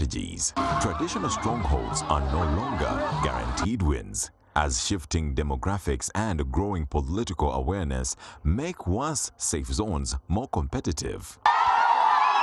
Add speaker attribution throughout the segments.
Speaker 1: strategies. Traditional strongholds are no longer guaranteed wins, as shifting demographics and growing political awareness make once safe zones more competitive.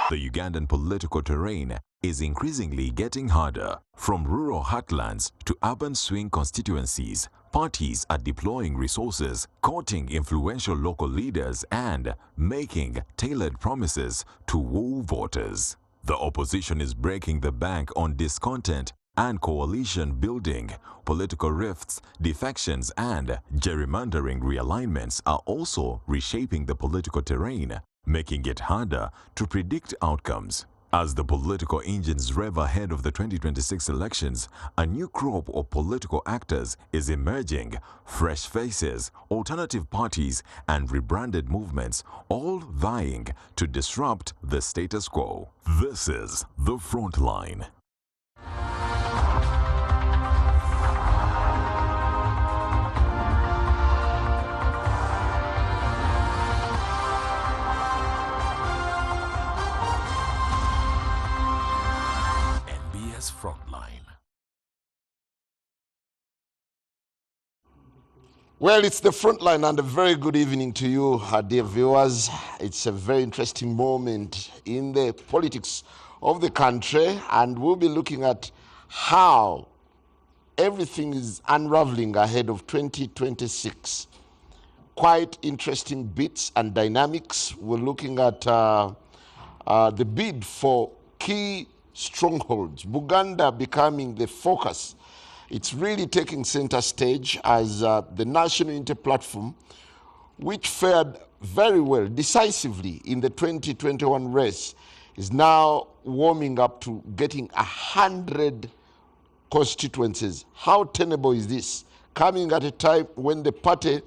Speaker 1: The Ugandan political terrain is increasingly getting harder. From rural heartlands to urban swing constituencies, parties are deploying resources, courting influential local leaders, and making tailored promises to woo voters. The opposition is breaking the bank on discontent and coalition building. Political rifts, defections, and gerrymandering realignments are also reshaping the political terrain, making it harder to predict outcomes. As the political engines rev ahead of the 2026 elections, a new crop of political actors is emerging. Fresh faces, alternative parties, and rebranded movements, all vying to disrupt the status quo. This is the Frontline. Frontline.
Speaker 2: Well, it's the Frontline, and a very good evening to you, dear viewers. It's a very interesting moment in the politics of the country, and we'll be looking at how everything is unraveling ahead of 2026. Quite interesting bits and dynamics. We're looking at the bid for key strongholds, Buganda becoming the focus. It's really taking center stage as the National Unity Platform, which fared very well, decisively in the 2021 race, is now warming up to getting 100 constituencies. How tenable is this? Coming at a time when the party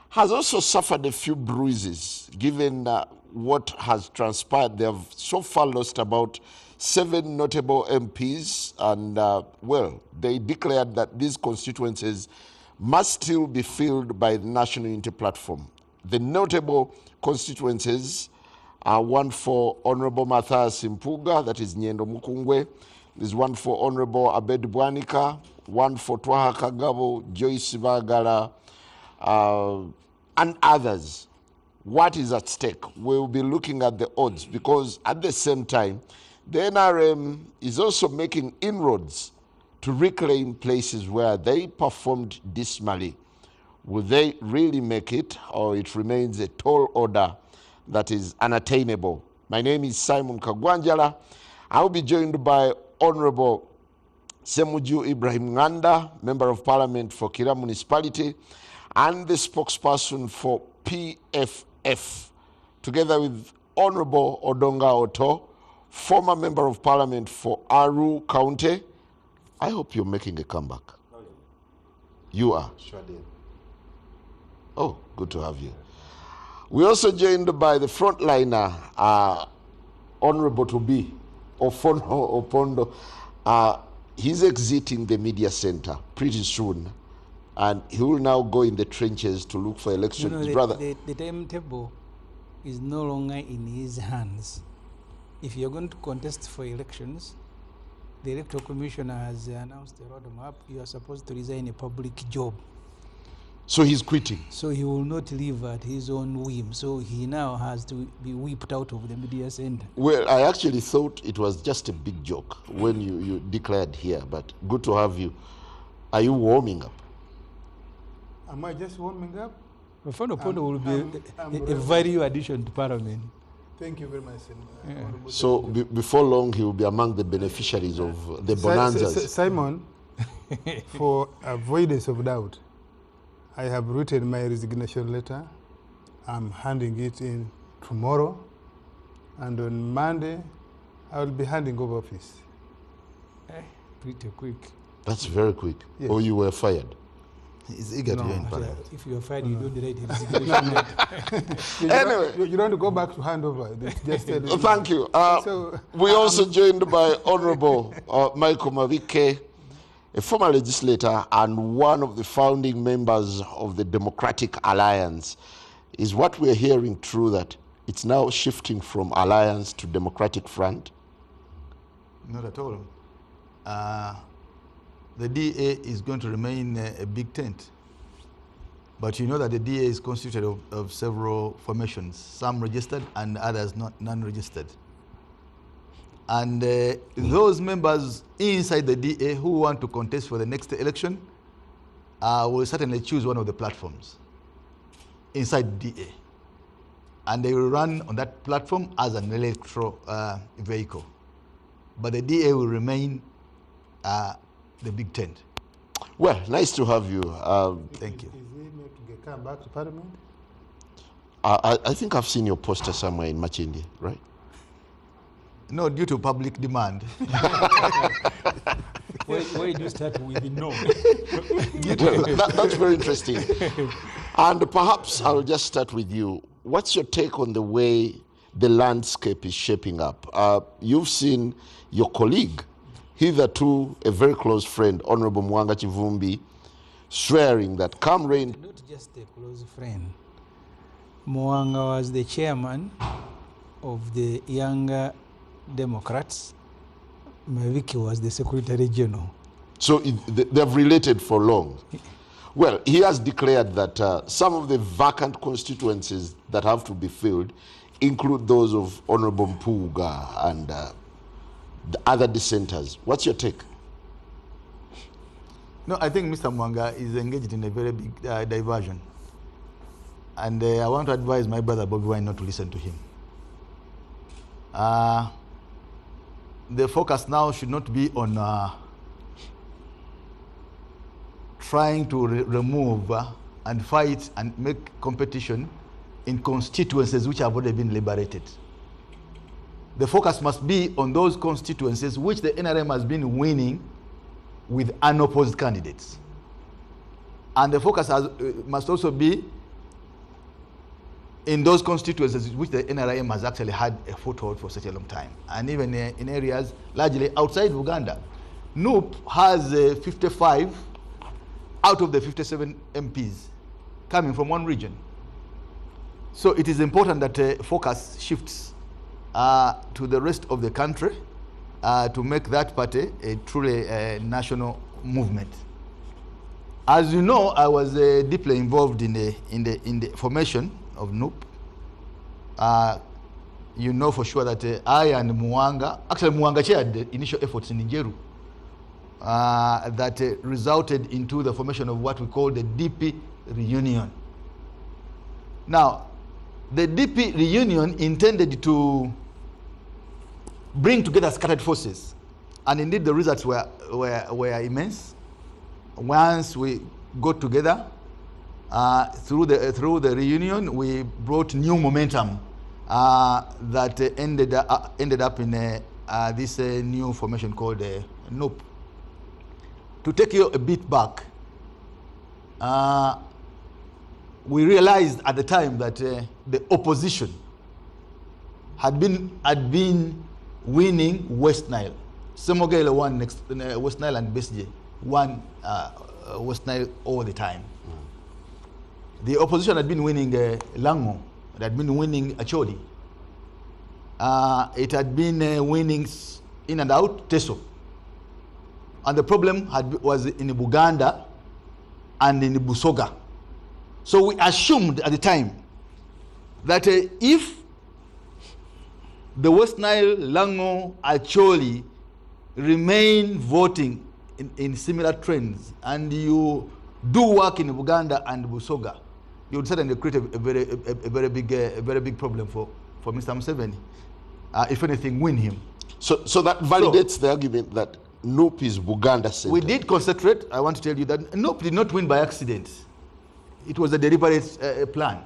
Speaker 2: has also suffered a few bruises, given what has transpired. They have so far lost about 7 notable MPs, and well, they declared that these constituencies must still be filled by the National Unity Platform. The notable constituencies are one for Honorable Matthias Impuga, that is Nyendo Mukungwe. There's one for Honorable Abed Bwanika, one for Twaha Kagabo, Joyce Bagala, and others. What is at stake? We'll be looking at the odds, because at the same time, the NRM is also making inroads to reclaim places where they performed dismally. Will they really make it, or it remains a tall order that is unattainable? My name is Simon Kagwanjala. I'll be joined by Honorable Semuju Ibrahim Nganda, Member of Parliament for Kira Municipality, and the spokesperson for PFF, together with Honorable Odonga Oto, former Member of Parliament for Aru County. I hope you're making a comeback. Oh, yeah. You are?
Speaker 3: Sure did.
Speaker 2: Oh, good to have you. We're also joined by the frontliner, Honorable Tobi Ofono Opondo. He's exiting the media center pretty soon, and he will now go in the trenches to look for elections.
Speaker 4: The timetable is no longer in his hands. If you're going to contest for elections, the Electoral Commissioner has announced a roadmap. You are supposed to resign a public job.
Speaker 2: So he's quitting?
Speaker 4: So he will not leave at his own whim. So he now has to be whipped out of the media center.
Speaker 2: Well, I actually thought it was just a big joke when you declared here, but good to have you. Are you warming up?
Speaker 3: Am I just warming up?
Speaker 4: Fano Pondo will be a value addition to Parliament.
Speaker 3: Thank you very much.
Speaker 4: Yeah.
Speaker 2: So before long, he will be among the beneficiaries of the bonanzas.
Speaker 3: Simon, for avoidance of doubt, I have written my resignation letter. I'm handing it in tomorrow. And on Monday, I will be handing over office.
Speaker 4: Pretty quick.
Speaker 2: That's very quick. Yes. Or you were fired?
Speaker 5: He's eager to join Parliament.
Speaker 4: If you are fired, you don't write resignation letter.
Speaker 3: Anyway, you don't go back to hand over. Just
Speaker 2: thank you. We're also joined by Honorable Michael Mavike, a former legislator and one of the founding members of the Democratic Alliance. Is what we're hearing true, that it's now shifting from Alliance to Democratic Front?
Speaker 5: Not at all. The DA is going to remain a big tent. But you know that the DA is constituted of several formations, some registered and others non-registered. And those members inside the DA who want to contest for the next election will certainly choose one of the platforms inside the DA. And they will run on that platform as an electoral vehicle. But the DA will remain the big tent.
Speaker 2: Well, nice to have you.
Speaker 5: Thank you.
Speaker 3: Is he meant to come back to Parliament?
Speaker 2: I think I've seen your poster somewhere in Machindi, right?
Speaker 5: No, due to public demand.
Speaker 4: Why do you start with the no?
Speaker 2: Well, that's very interesting. And perhaps I'll just start with you. What's your take on the way the landscape is shaping up? You've seen your colleague, hitherto a very close friend, Honorable Mwanga Chivumbi, swearing that come rain...
Speaker 4: Not just a close friend. Mwanga was the chairman of the Younger Democrats. Maviki was the Secretary General.
Speaker 2: So they've related for long. Well, he has declared that some of the vacant constituencies that have to be filled include those of Honorable Mpuga and the other dissenters. What's your take?
Speaker 5: No, I think Mr. Mwanga is engaged in a very big diversion. And I want to advise my brother Bobby Wine not to listen to him. The focus now should not be on trying to remove and fight and make competition in constituencies which have already been liberated. The focus must be on those constituencies which the NRM has been winning with unopposed candidates. And the focus must also be in those constituencies which the NRM has actually had a foothold for such a long time. And even in areas largely outside Uganda. NUP has 55 out of the 57 MPs coming from one region. So it is important that focus shifts to the rest of the country to make that party a truly national movement. As you know, I was deeply involved in the formation of NUP. You know for sure that I and Mwanga, actually Mwanga chaired the initial efforts in Nigeru that resulted into the formation of what we call the DP reunion. Now, the DP reunion intended to bring together scattered forces, and indeed the results were immense. Once we got together through the reunion, we brought new momentum that ended up in this new formation called NUP. To take you a bit back, we realized at the time that the opposition had been winning West Nile. Semogele won West Nile, and Besje won West Nile all the time. The opposition had been winning Lango, it had been winning Acholi. It had been winning in and out Teso. And the problem was in Buganda and in Busoga. So we assumed at the time that if the West Nile, Lango, Acholi remain voting in similar trends, and you do work in Buganda and Busoga, you would certainly create a very big problem for Mr. Museveni. If anything, win him.
Speaker 2: So that validates the argument that NUP is Buganda center.
Speaker 5: We did concentrate. I want to tell you that NUP did not win by accident. It was a deliberate plan,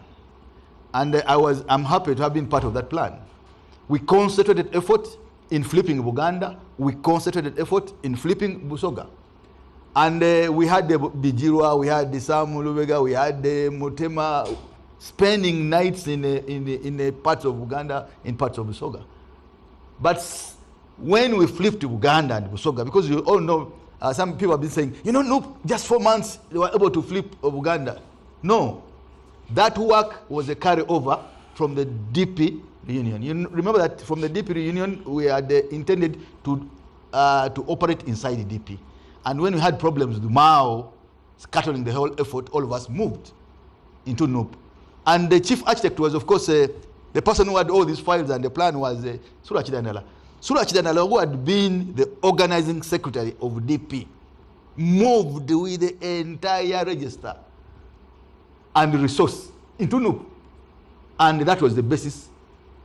Speaker 5: and I'm happy to have been part of that plan. We concentrated effort in flipping Buganda. We concentrated effort in flipping Busoga. And we had the Bijirwa, we had the Samu Lubega, we had the Mutema spending nights in parts of Uganda, in parts of Busoga. But when we flipped to Uganda and Busoga, because you all know, some people have been saying, no, just 4 months they were able to flip Uganda. No, that work was a carryover from the DP reunion. You remember that from the DP reunion, we had intended to to operate inside the DP. And when we had problems with Mao scattering the whole effort, all of us moved into NUP. And the chief architect was, of course, the person who had all these files, and the plan was Surach Danala. Surach Danala, who had been the organizing secretary of DP, moved with the entire register and resource into NUP. And that was the basis.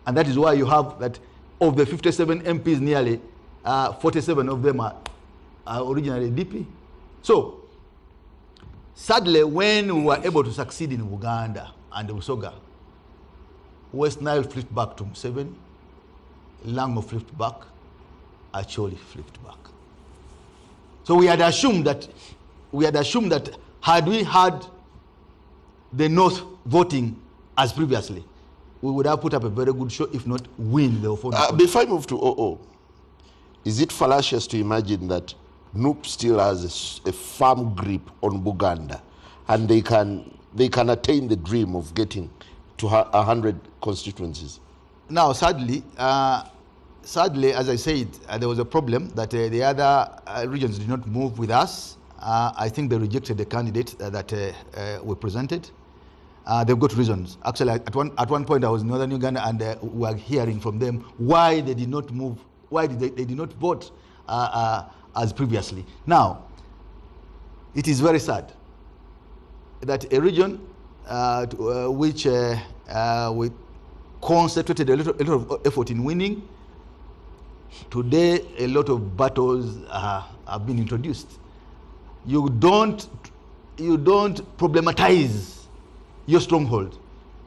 Speaker 5: And that is why you have that of the 57 MPs, nearly 47 of them are originally DP. So, sadly, when we were able to succeed in Uganda and Usoga, West Nile flipped back to Museveni, Lango flipped back, Acholi flipped back. So we had assumed that had we had the North voting as previously, we would have put up a very good show, if not win the Ofono.
Speaker 2: Before I move to OO, is it fallacious to imagine that NUP still has a firm grip on Buganda, and they can attain the dream of getting to 100 constituencies?
Speaker 5: Now, sadly, as I said, there was a problem that the other regions did not move with us. I think they rejected the candidate that we presented. They've got reasons. Actually, at one point I was in northern Uganda, and we were hearing from them why they did not move, why they did not vote as previously. Now, it is very sad that a region which we concentrated a lot of effort in winning, today a lot of battles have been introduced. You don't problematize your stronghold.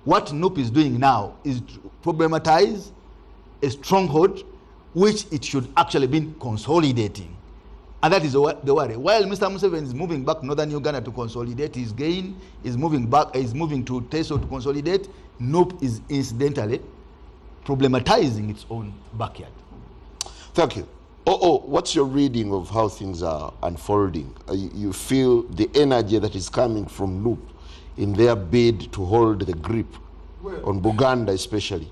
Speaker 5: What NUP is doing now is to problematize a stronghold which it should actually be consolidating. And that is the worry. While Mr. Museveni is moving back northern Uganda to consolidate his gain, is moving to Teso to consolidate, NUP is incidentally problematizing its own backyard.
Speaker 2: Thank you. What's your reading of how things are unfolding? You feel the energy that is coming from NUP in their bid to hold the grip on Buganda especially?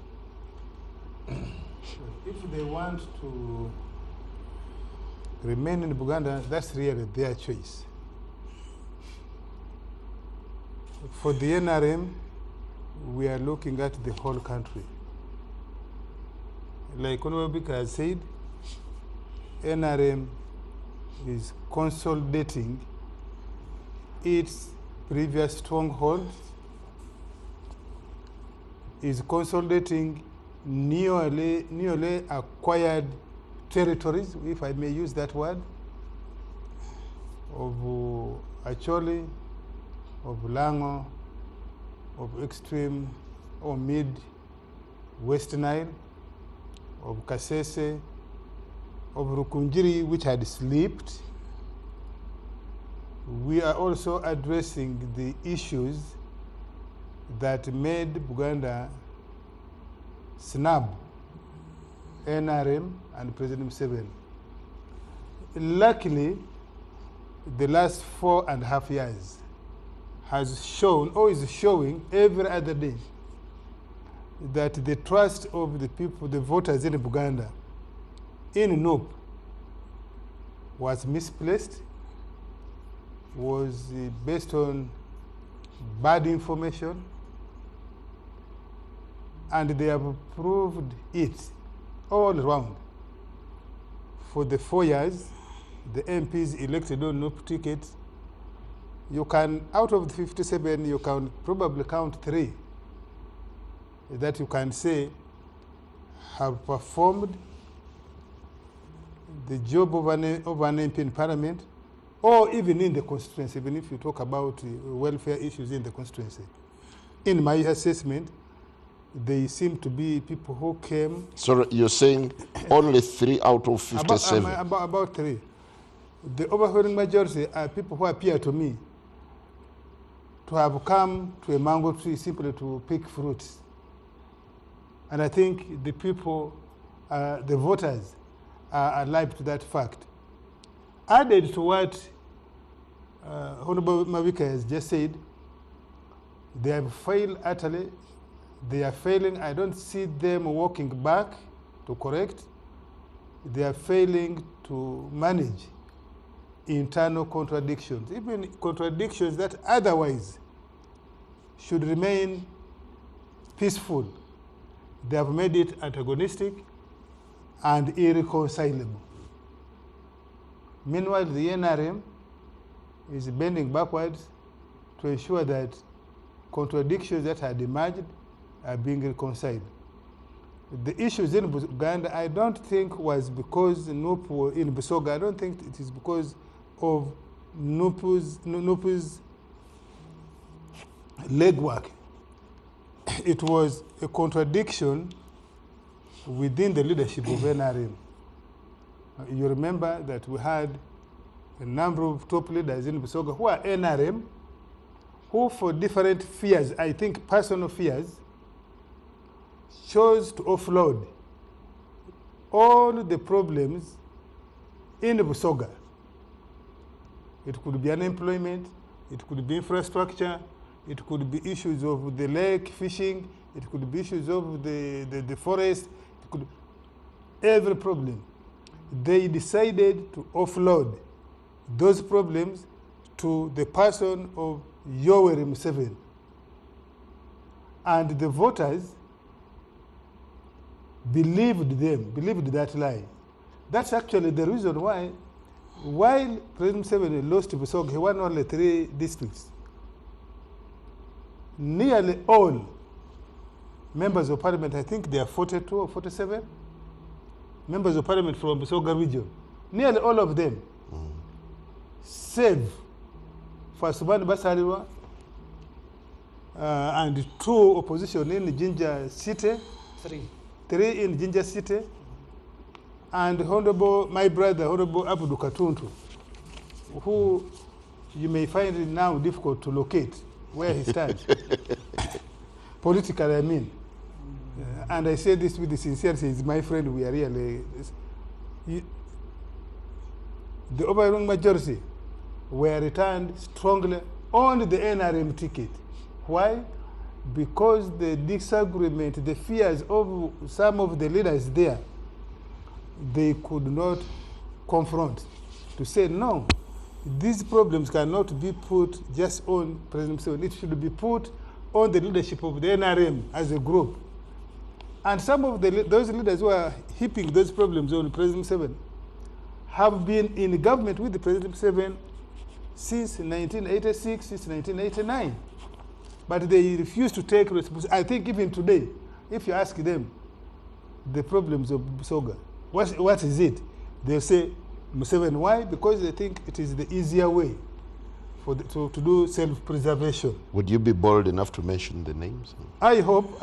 Speaker 3: If they want to remain in Buganda, that's really their choice. For the NRM, we are looking at the whole country. Like Honorable Bika has said, NRM is consolidating its previous stronghold, is consolidating newly acquired territories, if I may use that word, of Acholi, of Lango, of extreme or mid West Nile, of Kasese, of Rukunjiri, which had slipped. We are also addressing the issues that made Buganda snub NRM and President Museveni. Luckily, the last 4.5 years has shown, or is showing every other day, that the trust of the people, the voters in Buganda, in NUP, was misplaced, was based on bad information, and they have proved it all around. For the 4 years, the MPs elected on NUP tickets, you can, out of the 57, you can probably count 3 that you can say have performed the job of an MP in Parliament, or even in the constituency, even if you talk about welfare issues in the constituency. In my assessment, they seem to be people who came...
Speaker 2: So you're saying only 3 out of 57?
Speaker 3: About 3. The overwhelming majority are people who appear to me to have come to a mango tree simply to pick fruits. And I think the people, the voters, are alive to that fact. Added to what Honorable Mavika has just said, they have failed utterly. They are failing. I don't see them walking back to correct. they are failing to manage internal contradictions, even contradictions that otherwise should remain peaceful. They have made it antagonistic and irreconcilable. Meanwhile, the NRM is bending backwards to ensure that contradictions that had emerged are being reconciled. The issues in Uganda, I don't think was because NUP in Busoga, I don't think it is because of NUP's legwork. It was a contradiction within the leadership of NRM. You remember that we had a number of top leaders in Busoga who are NRM, who for different fears, I think personal fears, chose to offload all the problems in Busoga. It could be unemployment, it could be infrastructure, it could be issues of the lake fishing, it could be issues of the forest, it could every problem. They decided to offload those problems to the person of Yoweri Museveni. And the voters believed that lie. That's actually the reason why, while President Museveni lost Busoga, he won only 3 districts. Nearly all members of parliament, I think there are 42 or 47 members of parliament from Busoga region, nearly all of them, save Fasubani Basalirwa and 2 opposition in Jinja City, 3 in Jinja City, and Honorable, my brother, Honorable Abudu Katuntu, who you may find it now difficult to locate where he stands. Politically, I mean. And I say this with the sincerity, he's my friend, we are really... The overwhelming majority were returned strongly on the NRM ticket. Why? Because the disagreement, the fears of some of the leaders there, they could not confront. To say, no, these problems cannot be put just on President Museveni. It should be put on the leadership of the NRM as a group. And some of those leaders who are heaping those problems on President Museveni have been in government with the President Museveni since 1986, since 1989. But they refuse to take responsibility. I think even today, if you ask them the problems of Busoga, what is it? They'll say Museveni. Why? Because they think it is the easier way for to do self-preservation.
Speaker 2: Would you be bold enough to mention the names?
Speaker 3: I hope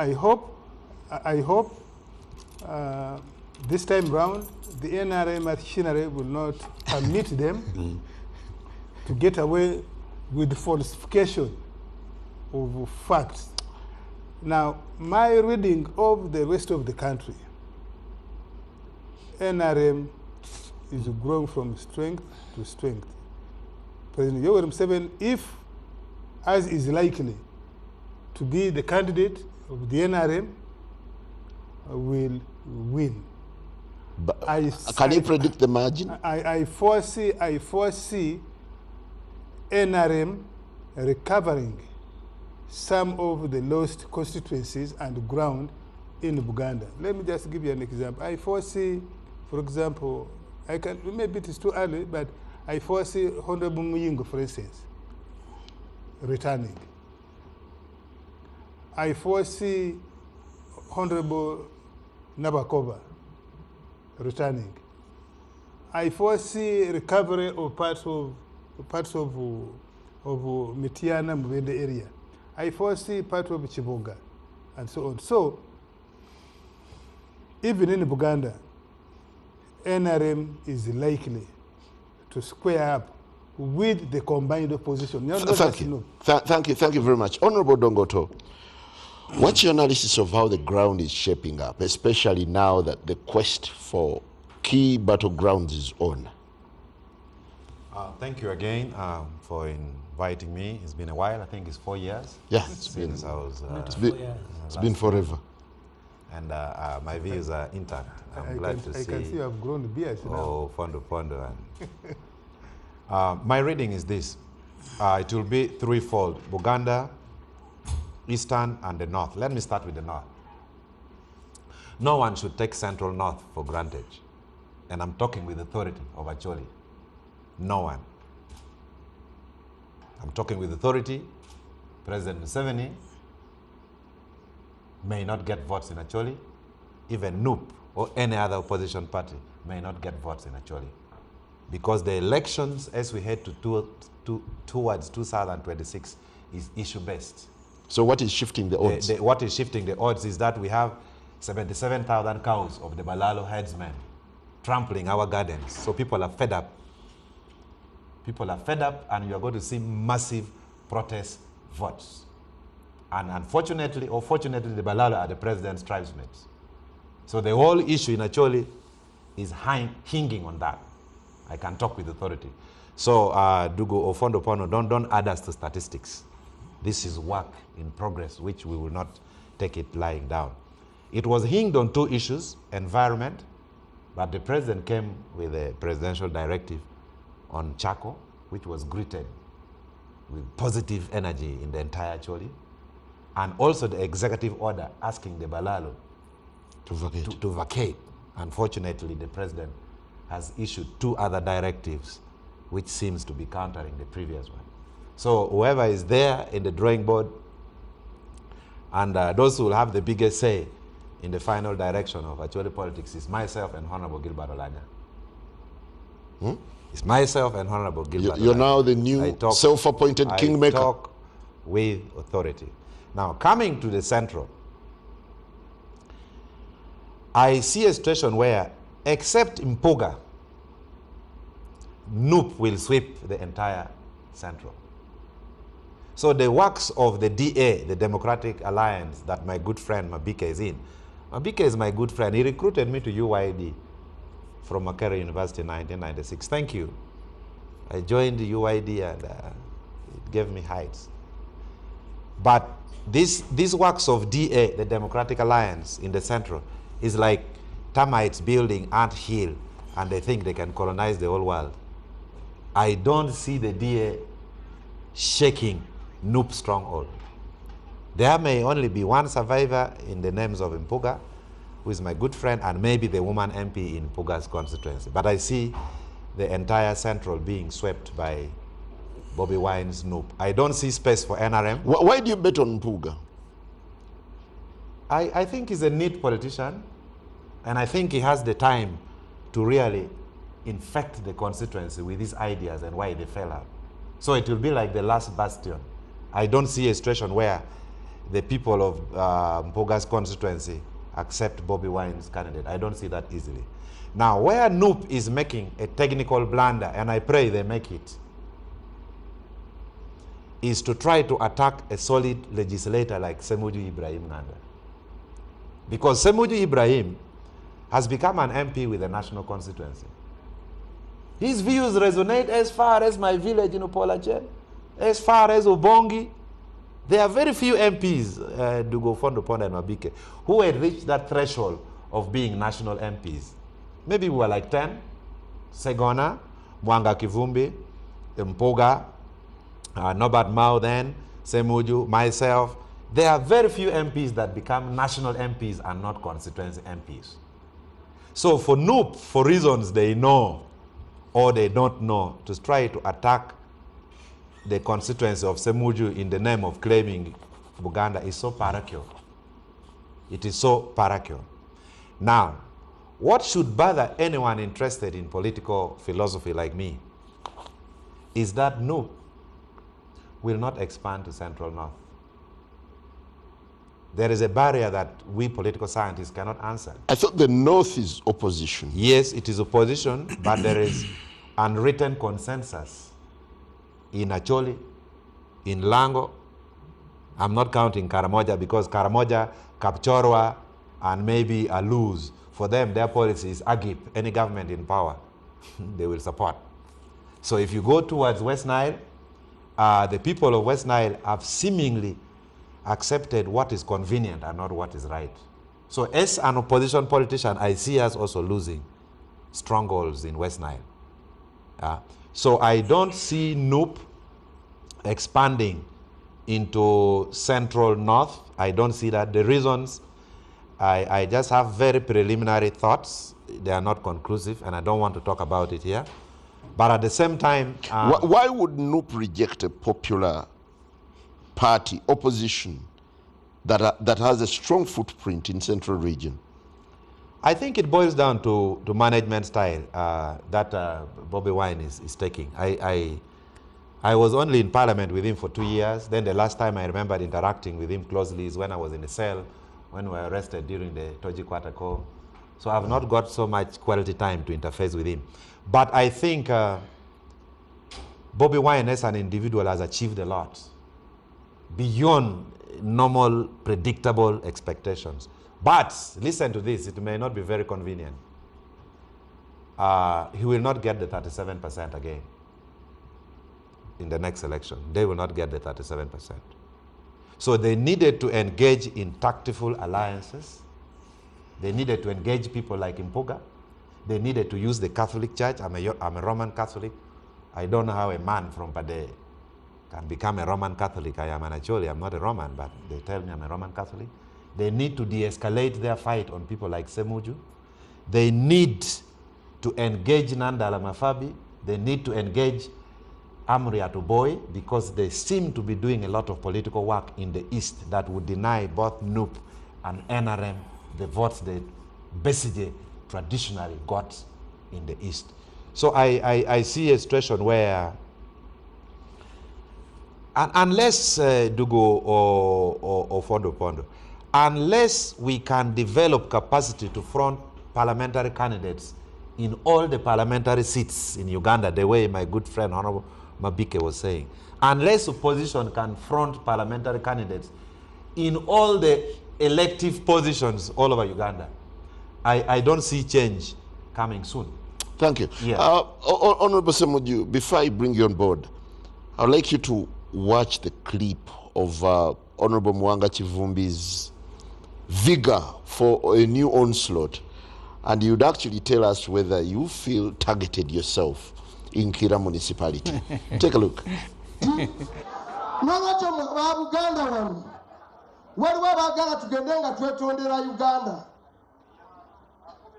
Speaker 3: this time round, the NRM machinery will not permit them to get away with the falsification of facts. Now, my reading of the rest of the country, NRM is growing from strength to strength. President Yoweri Museveni, if, as is likely, to be the candidate of the NRM, will win.
Speaker 2: But can you predict the margin?
Speaker 3: I foresee NRM recovering some of the lost constituencies and ground in Buganda. Let me just give you an example. I foresee, for example, maybe it is too early, but I foresee Honorable Muyingo, for instance, returning. I foresee Honorable Nabakova returning. I foresee recovery of parts of Mitiana Mubende area. I foresee part of Chiboga, and so on. So, even in Buganda, NRM is likely to square up with the combined opposition.
Speaker 2: Thank you very much. Honorable Dongoto, what's your analysis of how the ground is shaping up, especially now that the quest for key battlegrounds is on?
Speaker 6: Thank you again for inviting me. It's been a while. I think it's 4 years.
Speaker 2: Yeah, it's been forever.
Speaker 6: and my views are intact. I'm glad to see.
Speaker 3: I can see you have grown beards now.
Speaker 6: Oh, Fondo. My reading is this. It will be threefold: Buganda, Eastern, and the North. Let me start with the North. No one should take Central North for granted. And I'm talking with authority of Acholi. No one. I'm talking with authority. President Museveni may not get votes in Acholi. Even NUP or any other opposition party may not get votes in Acholi. Because the elections, as we head towards 2026, is issue-based.
Speaker 2: So what is shifting the odds?
Speaker 6: What is shifting the odds is that we have 77,000 cows of the Balalo headsmen trampling our gardens. So people are fed up. People are fed up, and you are going to see massive protest votes. And unfortunately, or fortunately, the Balalo are the president's tribesmates. So the whole issue in Acholi is hinging on that. I can talk with authority. So, Dugo Ofondo Pono, don't add us to statistics. This is work in progress, which we will not take it lying down. It was hinged on two issues: environment, but the president came with a presidential directive on charcoal, which was greeted with positive energy in the entire Acholi, and also the executive order asking the Balalo to vacate. Unfortunately, the president has issued two other directives, which seems to be countering the previous one. So whoever is there in the drawing board, and those who will have the biggest say in the final direction of Acholi politics, is myself and Honorable Gilbert Olanya. It's myself and Honorable Gilbert
Speaker 2: You're
Speaker 6: Olanya.
Speaker 2: now the new self-appointed kingmaker.
Speaker 6: I talk with authority. Now, coming to the central, I see a situation where, except Mpuga, NUP will sweep the entire central. So the works of the DA, the Democratic Alliance, that my good friend Mabika is in. Mabika is my good friend. He recruited me to UYD from Makerere University in 1996. Thank you. I joined the UYD and it gave me heights. But these works of DA, the Democratic Alliance in the central, is like termites building ant hill, and they think they can colonize the whole world. I don't see the DA shaking NUP stronghold. There may only be one survivor in the names of Mpuga, who is my good friend, and maybe the woman MP in Mpuga's constituency. But I see the entire central being swept by Bobby Wine's NUP. I don't see space for NRM.
Speaker 2: Why do you bet on Mpuga?
Speaker 6: I think he's a neat politician, and I think he has the time to really infect the constituency with his ideas and why they fell out. So it will be like the last bastion. I don't see a situation where the people of Mpuga's constituency accept Bobby Wine's candidate. I don't see that easily. Now, where NUP is making a technical blunder, and I pray they make it, is to try to attack a solid legislator like Semuju Ibrahim Nganda. Because Semuju Ibrahim has become an MP with a national constituency. His views resonate as far as my village in Upolache, as far as Ubongi. There are very few MPs, Dugo Fondo Ponda and Mabike, who had reached that threshold of being national MPs. Maybe we were like 10. Segona, Mwanga Kivumbi, Mpuga, Norbert Mao then, Semuju, myself. There are very few MPs that become national MPs and not constituency MPs. So for NUP, for reasons they know or they don't know, to try to attack the constituency of Semuju in the name of claiming Buganda is so parochial. It is so parochial. Now, what should bother anyone interested in political philosophy like me is that NUP will not expand to Central North. There is a barrier that we political scientists cannot answer.
Speaker 2: I thought the North is opposition.
Speaker 6: Yes, it is opposition, but there is unwritten consensus in Acholi, in Lango. I'm not counting Karamoja because Karamoja, Kapchorwa, and maybe Aluz, for them, their policy is Agip, any government in power, they will support. So if you go towards West Nile, the people of West Nile have seemingly accepted what is convenient and not what is right. So as an opposition politician, I see us also losing strongholds in West Nile. So I don't see NUP expanding into central north. I don't see that. The reasons, I just have very preliminary thoughts. They are not conclusive, and I don't want to talk about it here. But at the same time...
Speaker 2: Why would NUP reject a popular party, opposition, that has a strong footprint in central region?
Speaker 6: I think it boils down to management style that Bobby Wine is taking. I was only in parliament with him for 2 years. Then the last time I remembered interacting with him closely is when I was in a cell, when we were arrested during the Toji Kwatako. So I've not got so much quality time to interface with him. But I think Bobby Wine as an individual has achieved a lot beyond normal, predictable expectations. But listen to this, it may not be very convenient. He will not get the 37% again in the next election. They will not get the 37%. So they needed to engage in tactful alliances. They needed to engage people like Impuga. They needed to use the Catholic Church. I'm a Roman Catholic. I don't know how a man from Pade can become a Roman Catholic. I am an Acholi, I'm not a Roman, but they tell me I'm a Roman Catholic. They need to de-escalate their fight on people like Semuju. They need to engage Nandala Mafabi. They need to engage Amri Atuboy, because they seem to be doing a lot of political work in the East that would deny both NUP and NRM the votes that Besige traditionally got in the East. So I see a situation where, unless Dugo or Fondo Pondo, unless we can develop capacity to front parliamentary candidates in all the parliamentary seats in Uganda, the way my good friend Honorable Mabike was saying, unless opposition can front parliamentary candidates in all the elective positions all over Uganda, I don't see change coming soon.
Speaker 2: Thank you.
Speaker 6: Yeah.
Speaker 2: Honorable Semuju, before I bring you on board, I'd like you to watch the clip of Honorable Mwanga Chivumbi's vigor for a new onslaught, and you'd actually tell us whether you feel targeted yourself in Kira municipality. Take a look.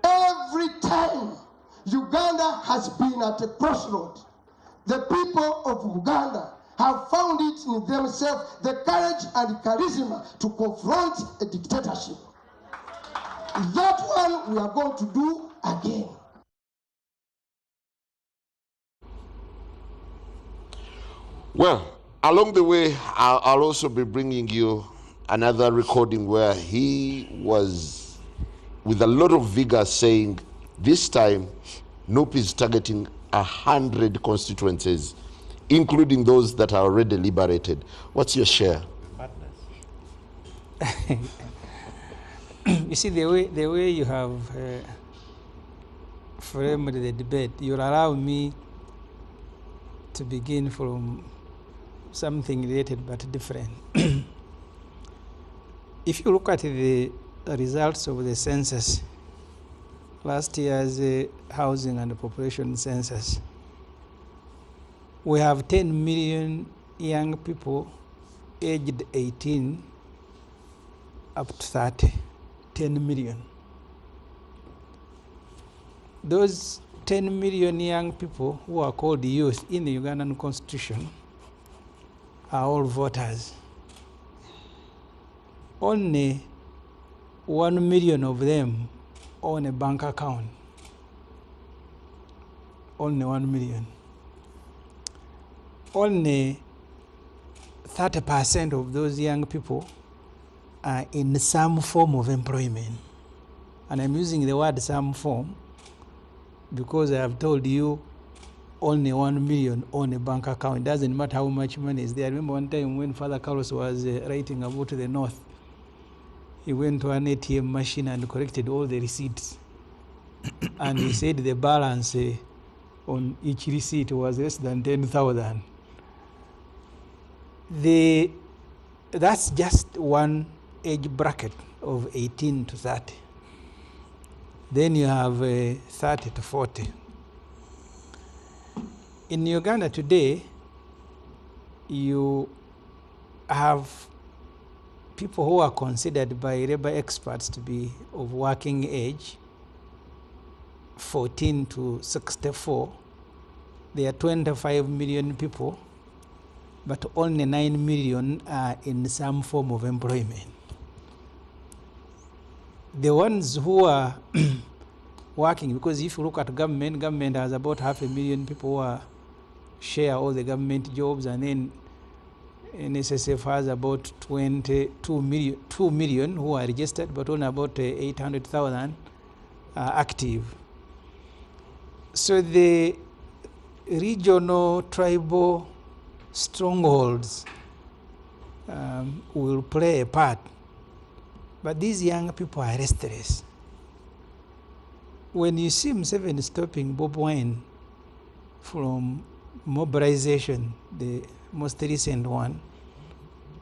Speaker 7: Every time Uganda has been at a crossroad, the people of Uganda have found it in themselves the courage and charisma to confront a dictatorship. That one we are going to do again.
Speaker 2: Well, along the way, I'll also be bringing you another recording where he was, with a lot of vigor, saying this time NUP is targeting 100 constituencies, including those that are already liberated. What's your share?
Speaker 4: You see, the way you have framed the debate, you'll allow me to begin from something related but different. If you look at the results of the census, last year's housing and population census, we have 10 million young people aged 18 up to 30. 10 million. Those 10 million young people who are called youth in the Ugandan constitution are all voters. Only 1 million of them own a bank account. Only 1 million. Only 30% of those young people are in some form of employment. And I'm using the word some form because I have told you only 1 million own a bank account. It doesn't matter how much money is there. I remember one time when Father Carlos was writing about the North, he went to an ATM machine and corrected all the receipts. And he said the balance on each receipt was less than 10,000. That's just one age bracket. of 18 to 30. Then you have 30 to 40. In Uganda today, you have people who are considered by labor experts to be of working age, 14 to 64. There are 25 million people, but only 9 million are in some form of employment. The ones who are working, because if you look at government has about 500,000 people who are share all the government jobs, and then NSSF has about 2 million who are registered, but only about 800,000 are active. So the regional tribal strongholds will play a part, but these young people are restless. When you see Museveni stopping Bob Wine from mobilization, the most recent one,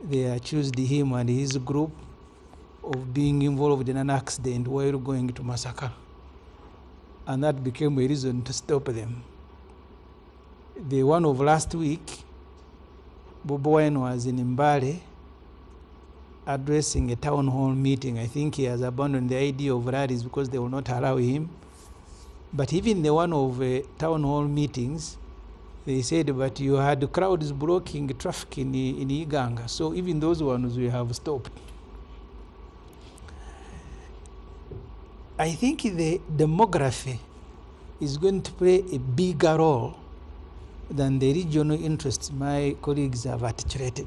Speaker 4: they accused him and his group of being involved in an accident while going to massacre. And that became a reason to stop them. The one of last week, Bob Wine was in Mbale addressing a town hall meeting. I think he has abandoned the idea of rallies because they will not allow him. But even the one of town hall meetings, they said, but you had crowds blocking traffic in Iganga. So even those ones we have stopped. I think the demography is going to play a bigger role than the regional interests my colleagues have articulated.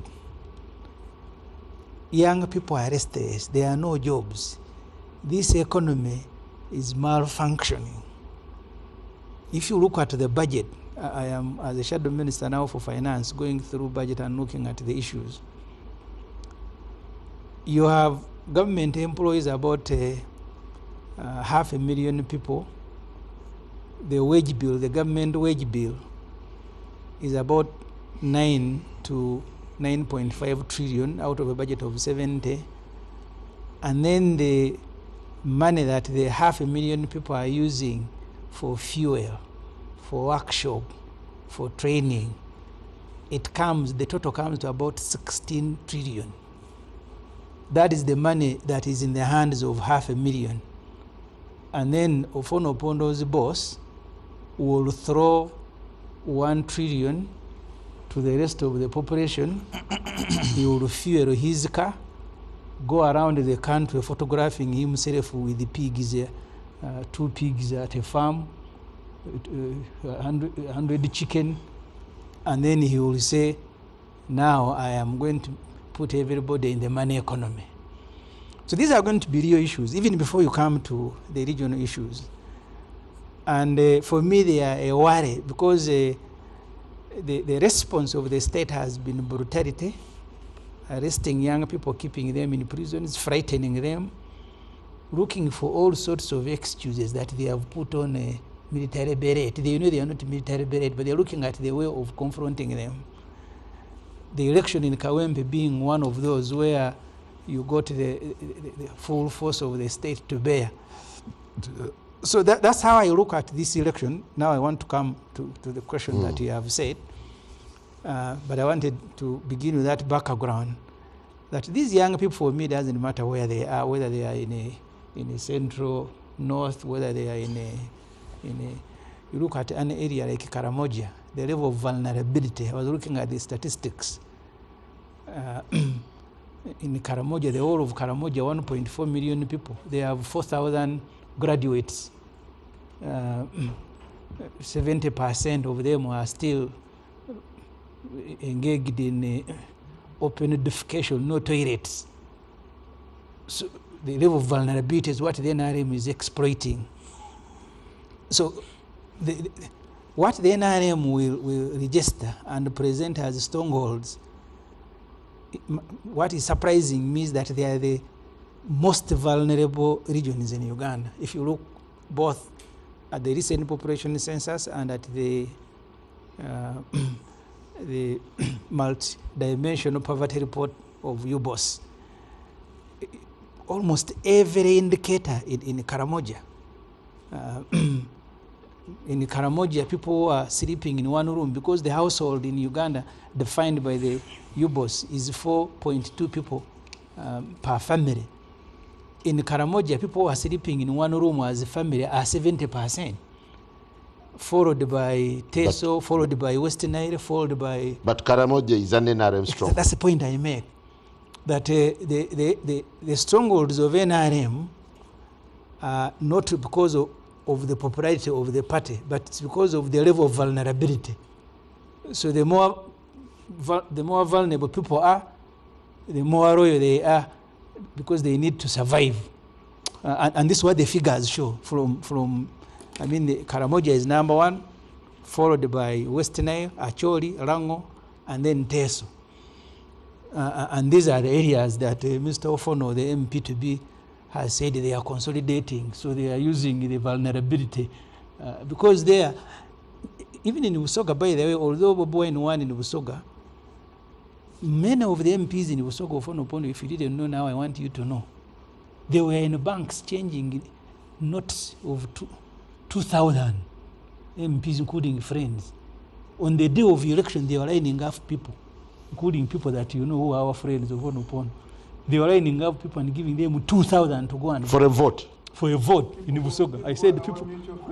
Speaker 4: Young people are restless. There are no jobs. This economy is malfunctioning. If you look at the budget, I am, as a shadow minister now for finance, going through budget and looking at the issues. You have government employees, about 500,000 people. The wage bill, the government wage bill, is about 9 to 9.5 trillion out of a budget of 70. And then the money that the 500,000 people are using for fuel, for workshop, for training, the total comes to about 16 trillion. That is the money that is in the hands of 500,000. And then Ofono Pondo's boss will throw 1 trillion to the rest of the population. He will fuel his car, go around the country photographing himself with the pigs, 2 pigs at a farm, 100 chicken, and then he will say, now I am going to put everybody in the money economy. So these are going to be real issues, even before you come to the regional issues. And for me, they are a worry, because the response of the state has been brutality, arresting young people, keeping them in prisons, frightening them, looking for all sorts of excuses that they have put on a military beret. They know they are not military beret, but they are looking at the way of confronting them. The election in Kawempe being one of those where you got the full force of the state to bear. So that's how I look at this election. Now I want to come to the question that you have said. But I wanted to begin with that background, that these young people, for me, doesn't matter where they are, whether they are in a central north, whether they are in a you look at an area like Karamoja, the level of vulnerability. I was looking at the statistics. In Karamoja, the whole of Karamoja, 1.4 million people. They have 4,000 graduates. 70% of them are still engaged in open defecation, no toilets. So the level of vulnerability is what the NRM is exploiting. So what the NRM will register and present as strongholds, what is surprising me is that they are the most vulnerable regions in Uganda. If you look both at the recent population census and at the multi-dimensional poverty report of UBOS, almost every indicator in Karamoja. In Karamoja, people are sleeping in one room because the household in Uganda, defined by the UBOS, is 4.2 people per family. In Karamoja, people are sleeping in one room as a family are 70%, followed by Teso, followed by Western Nile, followed by...
Speaker 2: But Karamoja is an NRM stronghold.
Speaker 4: That's the point I make. That the strongholds of NRM are not because of the popularity of the party, but it's because of the level of vulnerability. So the more vulnerable people are, the more loyal they are, because they need to survive. And this is what the figures show from I mean, the Karamoja is number 1, followed by Western Nile, Acholi, Rango, and then Teso. And these are the areas that Mr. Ofono, the MP2B, has said they are consolidating. So they are using the vulnerability because they are, even in Busoga, by the way, although Bobo in one in Busoga, many of the MPs in Busoga, Ofono, if you didn't know now, I want you to know. They were in banks changing notes of 2,000 MPs, including friends. On the day of election, they were lining up people, including people that you know who are our friends of Onopono. They were lining up people and giving them 2,000 to go and
Speaker 2: for a vote.
Speaker 4: For a vote in Busoga. I said people,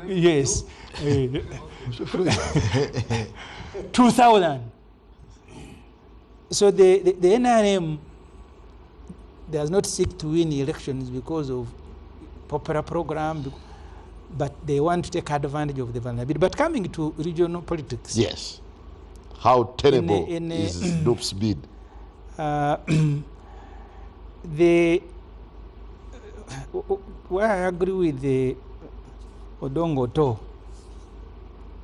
Speaker 4: yes. 2,000. So the NRM does not seek to win elections because of popular program, but they want to take advantage of the vulnerability. But coming to regional politics.
Speaker 2: Yes. How terrible is Noop's bid?
Speaker 4: Where I agree with the Odongo To,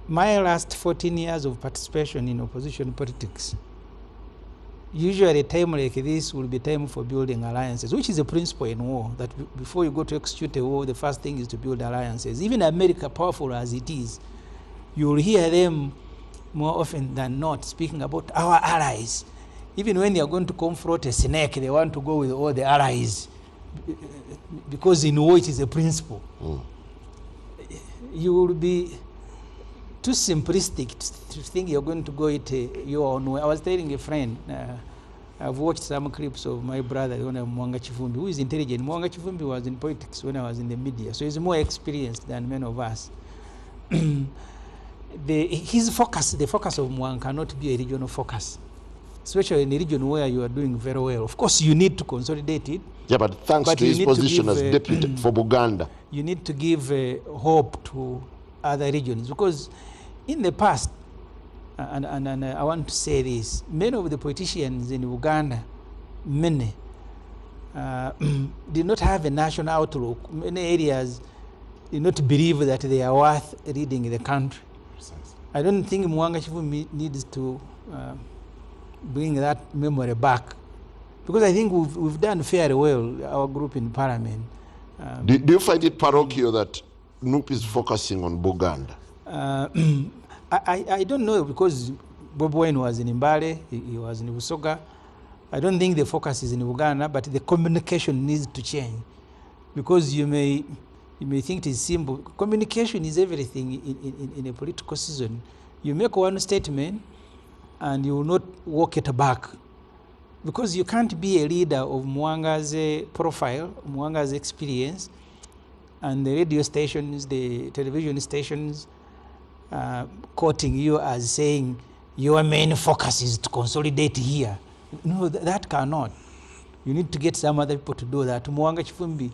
Speaker 4: my last 14 years of participation in opposition politics, usually a time like this will be time for building alliances, which is a principle in war, that before you go to execute a war, the first thing is to build alliances. Even America, powerful as it is, you will hear them more often than not speaking about our allies. Even when they are going to confront a snake, they want to go with all the allies, because in war it is a principle. You will be too simplistic to think you're going to go it your own way. I was telling a friend, I've watched some clips of my brother, Mwanga Chifumbi, who is intelligent. Mwanga Chifumbi was in politics when I was in the media, so he's more experienced than many of us. His focus, the focus of Mwanga, cannot be a regional focus, especially in a region where you are doing very well. Of course, you need to consolidate it.
Speaker 2: Yeah, but thanks to his position as deputy for Buganda. You
Speaker 4: need to give hope to other regions, because in the past, and I want to say this, many of the politicians in Uganda, many, did not have a national outlook. Many areas did not believe that they are worth leading the country. I don't think Mwanga Chifumbi needs to bring that memory back, because I think we've done fairly well, our group in Parliament.
Speaker 2: Do you find it parochial that Noop is focusing on Buganda?
Speaker 4: I don't know, because Bob Wine was in Mbale, he was in Busoga. I don't think the focus is in Uganda, but the communication needs to change, because you may think it is simple. Communication is everything in a political season. You make one statement and you will not walk it back, because you can't be a leader of Mwanga's profile, Mwanga's experience, and the radio stations, the television stations, quoting you as saying your main focus is to consolidate here. No, that cannot. You need to get some other people to do that. Mwanga Chifumbi,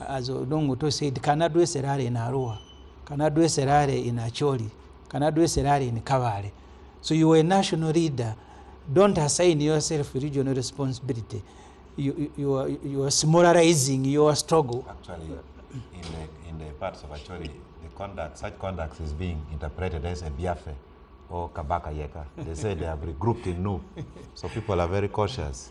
Speaker 4: as Odongo To said, cannot do a Serare in Arua, cannot do a Serare in Acholi, cannot do a Serare in Kavale. So you are a national leader. Don't assign yourself regional responsibility. You are smolarizing your struggle.
Speaker 6: Actually, in the parts of Acholi, such conduct is being interpreted as a biafe or kabaka yeka. They say they have regrouped in Noop, so people are very cautious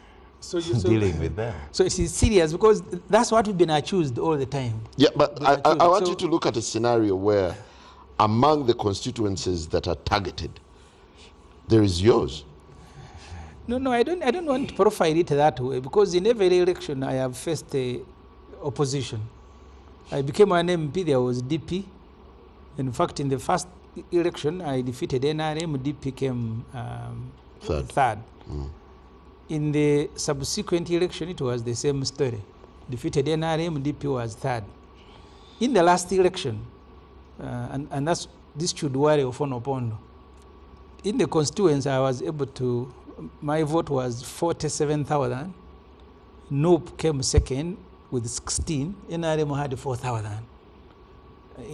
Speaker 6: dealing with them.
Speaker 4: So it's serious, because that's what we've been accused all the time.
Speaker 2: Yeah, but I want you to look at a scenario where among the constituencies that are targeted, there is yours.
Speaker 4: No, I don't want to profile it that way, because in every election I have faced opposition. I became an MP, there was DP. In fact, in the first election, I defeated NRM, DP came third. In the subsequent election, it was the same story. Defeated NRM, DP was third. In the last election, and this should worry Ofono Opondo. In the constituents, I was able to, my vote was 47,000. NOP came second with 16. NRM had 4,000.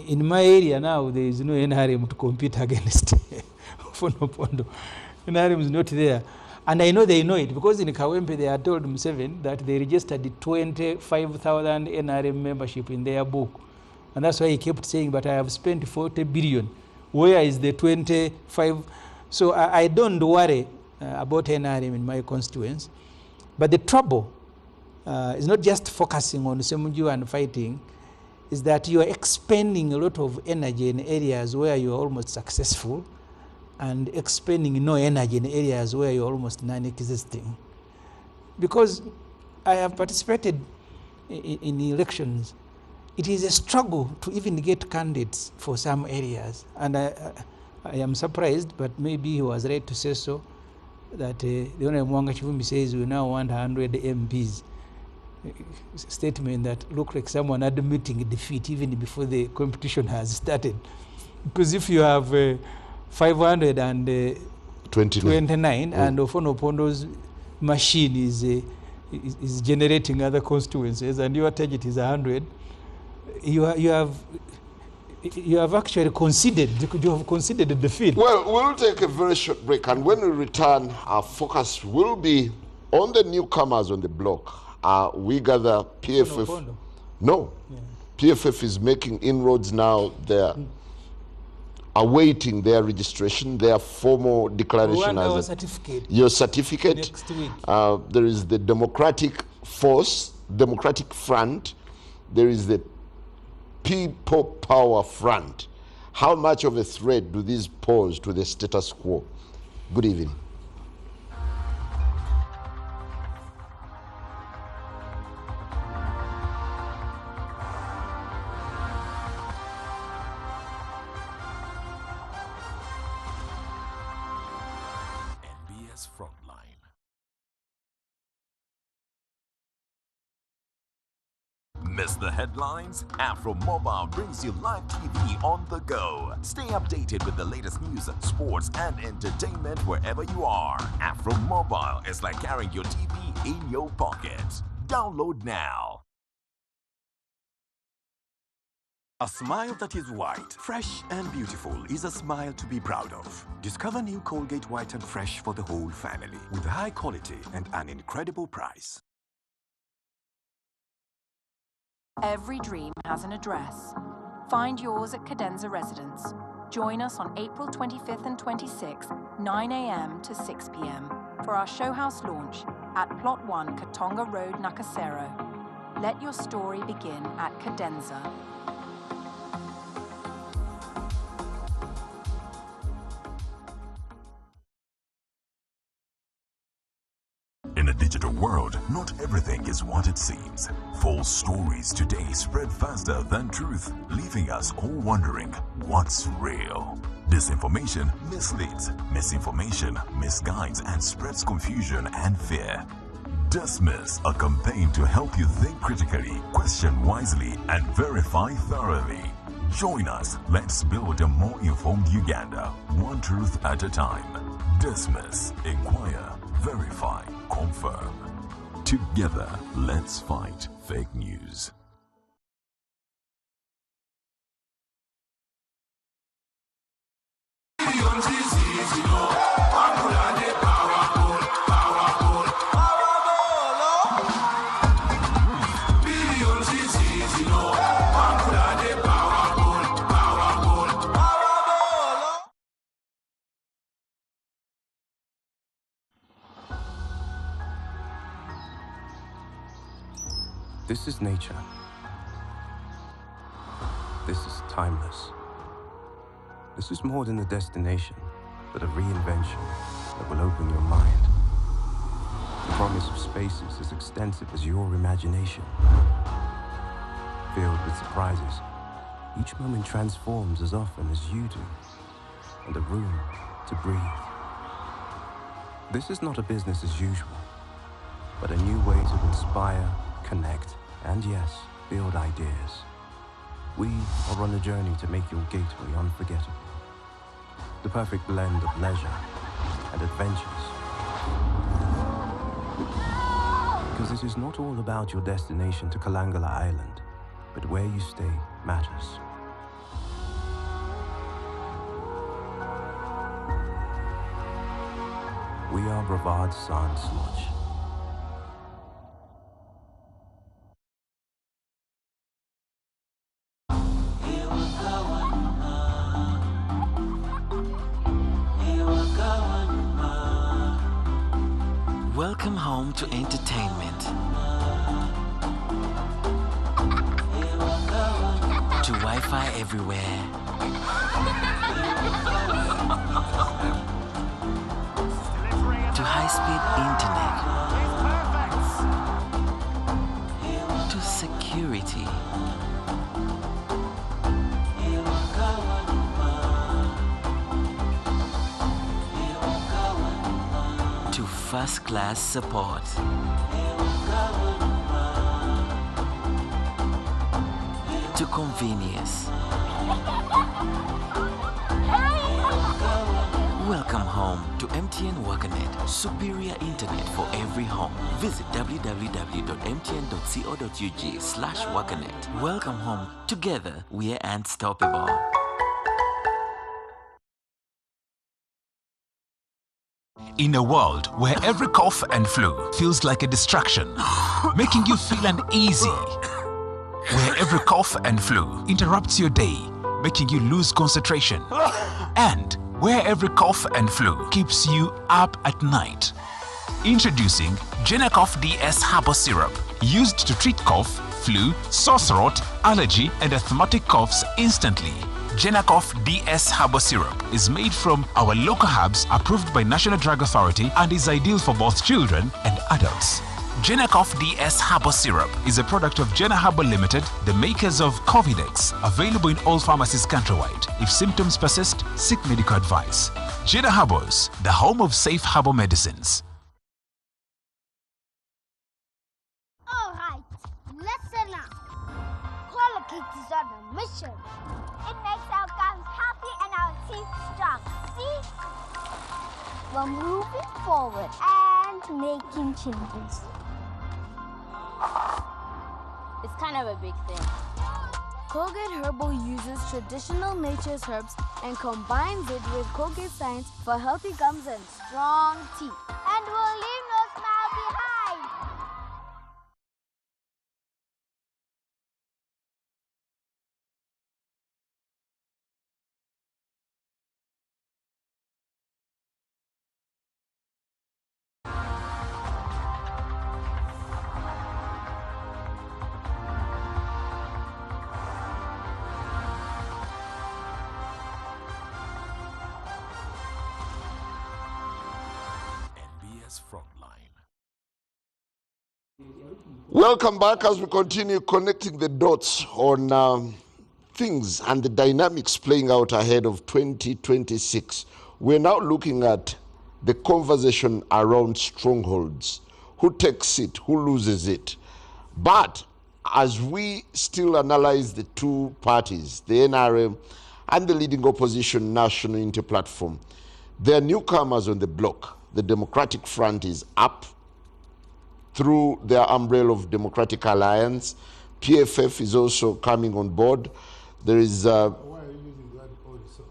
Speaker 4: In my area now, there is no NRM to compete against Ofono Opondo. NRM is not there. And I know they know it, because in Kawempe they had told Museveni that they registered 25,000 NRM membership in their book. And that's why he kept saying, but I have spent 40 billion. Where is the 25? So I don't worry about NRM in my constituents. But the trouble is not just focusing on Semuju and fighting, is that you are expending a lot of energy in areas where you are almost successful, and expending no energy in areas where you're almost non-existing. Because I have participated in elections, it is a struggle to even get candidates for some areas. And I am surprised, but maybe he was right to say so, that the Honorable Mwanga Chivumbi says we now want 100 MPs. Statement that looked like someone admitting defeat even before the competition has started. Because if you have 529 and Ofono Opondo's machine is generating other constituencies, and your target is 100, you have actually conceded. You have conceded the defeat.
Speaker 2: Well, we'll take a very short break, and when we return, our focus will be on the newcomers on the block. We gather PFF. No, yeah. PFF is making inroads now. They're awaiting their registration, their formal declaration as
Speaker 4: certificate.
Speaker 2: Your certificate.
Speaker 4: Next week.
Speaker 2: There is the Democratic Force, Democratic Front. There is the People Power Front. How much of a threat do these pose to the status quo? Good evening.
Speaker 1: Frontline. Miss the headlines? Afro Mobile brings you live TV on the go. Stay updated with the latest news, sports, and entertainment wherever you are. Afro Mobile is like carrying your TV in your pocket. Download now.
Speaker 8: A smile that is white, fresh and beautiful is a smile to be proud of. Discover new Colgate White and Fresh for the whole family with high quality and an incredible price.
Speaker 9: Every dream has an address. Find yours at Cadenza Residence. Join us on April 25th and 26th, 9 a.m. to 6 p.m. for our showhouse launch at Plot 1 Katonga Road, Nakasero. Let your story begin at Cadenza.
Speaker 1: In a digital world, not everything is what it seems. False stories today spread faster than truth, leaving us all wondering what's real. Disinformation misleads, misinformation misguides, and spreads confusion and fear. Dismiss, a campaign to help you think critically, question wisely, and verify thoroughly. Join us. Let's build a more informed Uganda, one truth at a time. Dismiss, inquire, verify, confirm. Together, let's fight fake news.
Speaker 10: This is nature. This is timeless. This is more than a destination, but a reinvention that will open your mind. The promise of spaces as extensive as your imagination. filled with surprises. Each moment transforms as often as you do, and a room to breathe. This is not a business as usual, but a new way to inspire, connect, and yes, build ideas. We are on a journey to make your gateway unforgettable. The perfect blend of leisure and adventures. Because it is not all about your destination to Kalangala Island, but where you stay matters. We are Brevard Sands Lodge.
Speaker 11: Welcome home to entertainment. To Wi-Fi everywhere. To high-speed internet. To security. To first-class support. To convenience. Welcome home to MTN WakaNet, superior internet for every home. Visit www.mtn.co.ug/WakaNet. Welcome home. Together, we are unstoppable.
Speaker 12: In a world where every cough and flu feels like a distraction, making you feel uneasy, where every cough and flu interrupts your day, making you lose concentration, and where every cough and flu keeps you up at night. Introducing Genacough DS Herbal Syrup, used to treat cough, flu, sore throat, allergy, and asthmatic coughs instantly. Genacough DS Herbal Syrup is made from our local herbs approved by National Drug Authority and is ideal for both children and adults. Genacough DS Herbal Syrup is a product of Gena Herbal Limited, the makers of Covidex, available in all pharmacies countrywide. If symptoms persist, seek medical advice. Gena Herbals, the home of safe herbal medicines.
Speaker 13: Alright, listen up. Colocate is on a mission. It makes our gums healthy and our teeth strong. See? We're moving forward and making changes.
Speaker 14: It's kind of a big thing. Colgate Herbal uses traditional nature's herbs and combines it with Colgate science for healthy gums and strong teeth.
Speaker 13: And we'll leave no smile behind.
Speaker 8: Frontline.
Speaker 2: Welcome back as we continue connecting the dots on things and the dynamics playing out ahead of 2026. We're now looking at the conversation around strongholds. Who takes it? Who loses it? But as we still analyze the two parties, the NRM and the leading opposition National Unity Platform, there are newcomers on the block. The Democratic Front is up through their umbrella of Democratic Alliance. PFF is also coming on board. There is
Speaker 3: Why are you using the word also?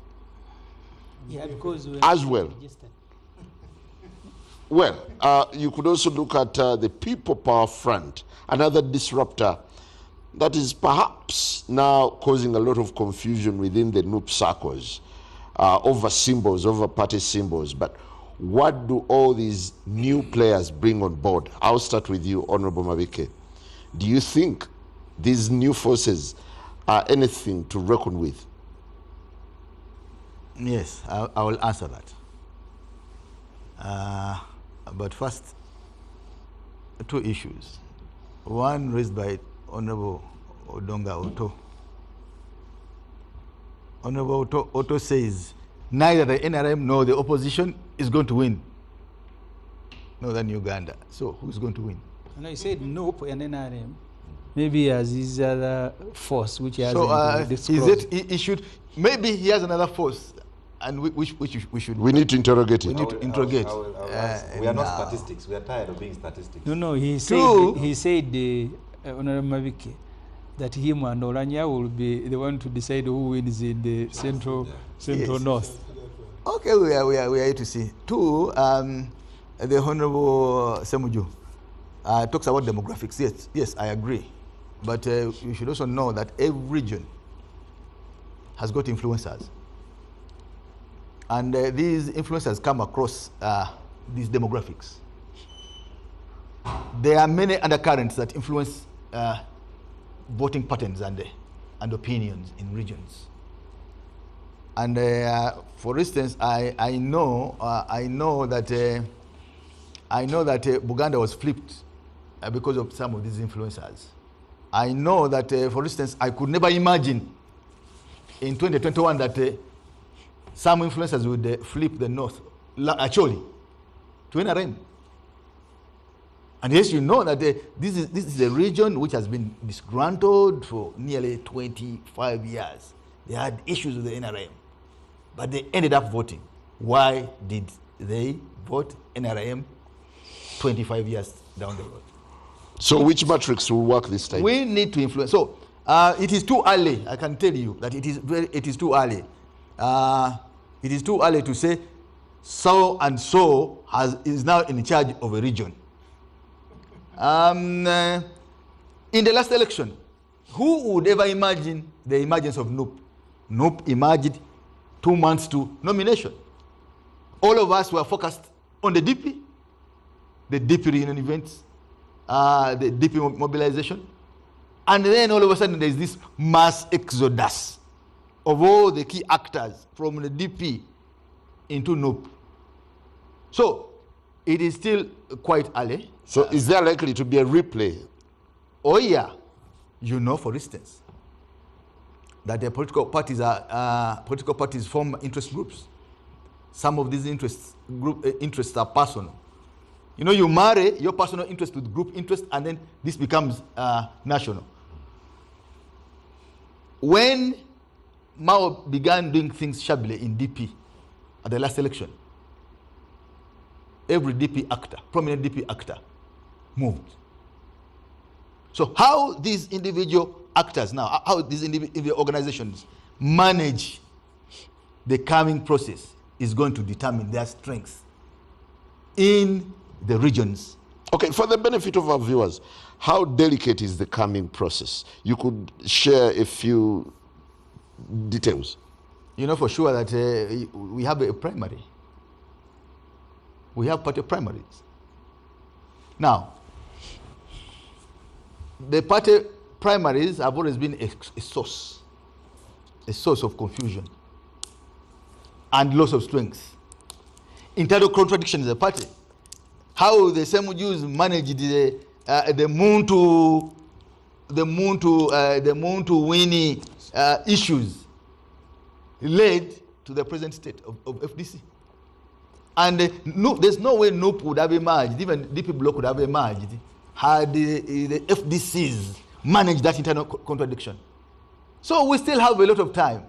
Speaker 4: Yeah, because we
Speaker 2: as well.
Speaker 4: registered.
Speaker 2: Well, you could also look at the People Power Front, another disruptor that is perhaps now causing a lot of confusion within the NUP circles over symbols, over party symbols. But what do all these new players bring on board? I'll start with you, Honorable Mabike. Do you think these new forces are anything to reckon with?
Speaker 5: Yes, I will answer that. But first, two issues. One raised by Honorable Odonga Otto. Honorable Otto says neither the NRM nor the opposition is going to win Northern Uganda. So who's going to win?
Speaker 4: No, he said nope and NRM. Maybe as his other force, which he has.
Speaker 5: So is it? He should. Maybe he has another force, and which we should.
Speaker 2: We need to interrogate it.
Speaker 5: We need to interrogate.
Speaker 6: We are not statistics. We are tired of being statistics.
Speaker 4: No. He said Honorable Mabike, that him and Orania will be the one to decide who wins in the central north.
Speaker 5: Okay, we are here to see. Two, the Honorable Semuju talks about demographics. Yes, I agree. But you should also know that every region has got influencers. And these influencers come across these demographics. There are many undercurrents that influence voting patterns and opinions in regions. And for instance, I know that Buganda was flipped because of some of these influencers. I know that, for instance, I could never imagine in 2021 that some influencers would flip the North, actually, to NRM. And yes, you know that this is a region which has been disgruntled for nearly 25 years. They had issues with the NRM, but they ended up voting. Why did they vote NRM 25 years down the road?
Speaker 2: So which matrix will work this time?
Speaker 5: We need to influence. So it is too early. I can tell you that it is too early. It is too early to say so and so is now in charge of a region. In the last election, who would ever imagine the emergence of NUP? NUP emerged 2 months to nomination. All of us were focused on the DP reunion events, the DP mobilization, and then all of a sudden there's this mass exodus of all the key actors from the DP into NUP. So it is still quite early.
Speaker 2: So is there likely to be a replay?
Speaker 5: Oh yeah. You know, for instance, that the political parties form interest groups. Some of these interests are personal. You know, you marry your personal interest with group interest, and then this becomes national. When Mao began doing things shabbily in DP at the last election, every prominent DP actor, moved. So how these individual actors now, how these individual organizations manage the coming process is going to determine their strengths in the regions.
Speaker 2: Okay, for the benefit of our viewers, how delicate is the coming process? You could share a few details.
Speaker 5: You know for sure that we have a primary. We have party primaries. Now, the party primaries have always been a source of confusion and loss of strength. Internal contradictions in the party. How the same Jews managed the moon to Winnie issues led to the present state of FDC. And there's no way NUP would have emerged, even DP bloc would have emerged, had the FDCs managed that internal contradiction. So we still have a lot of time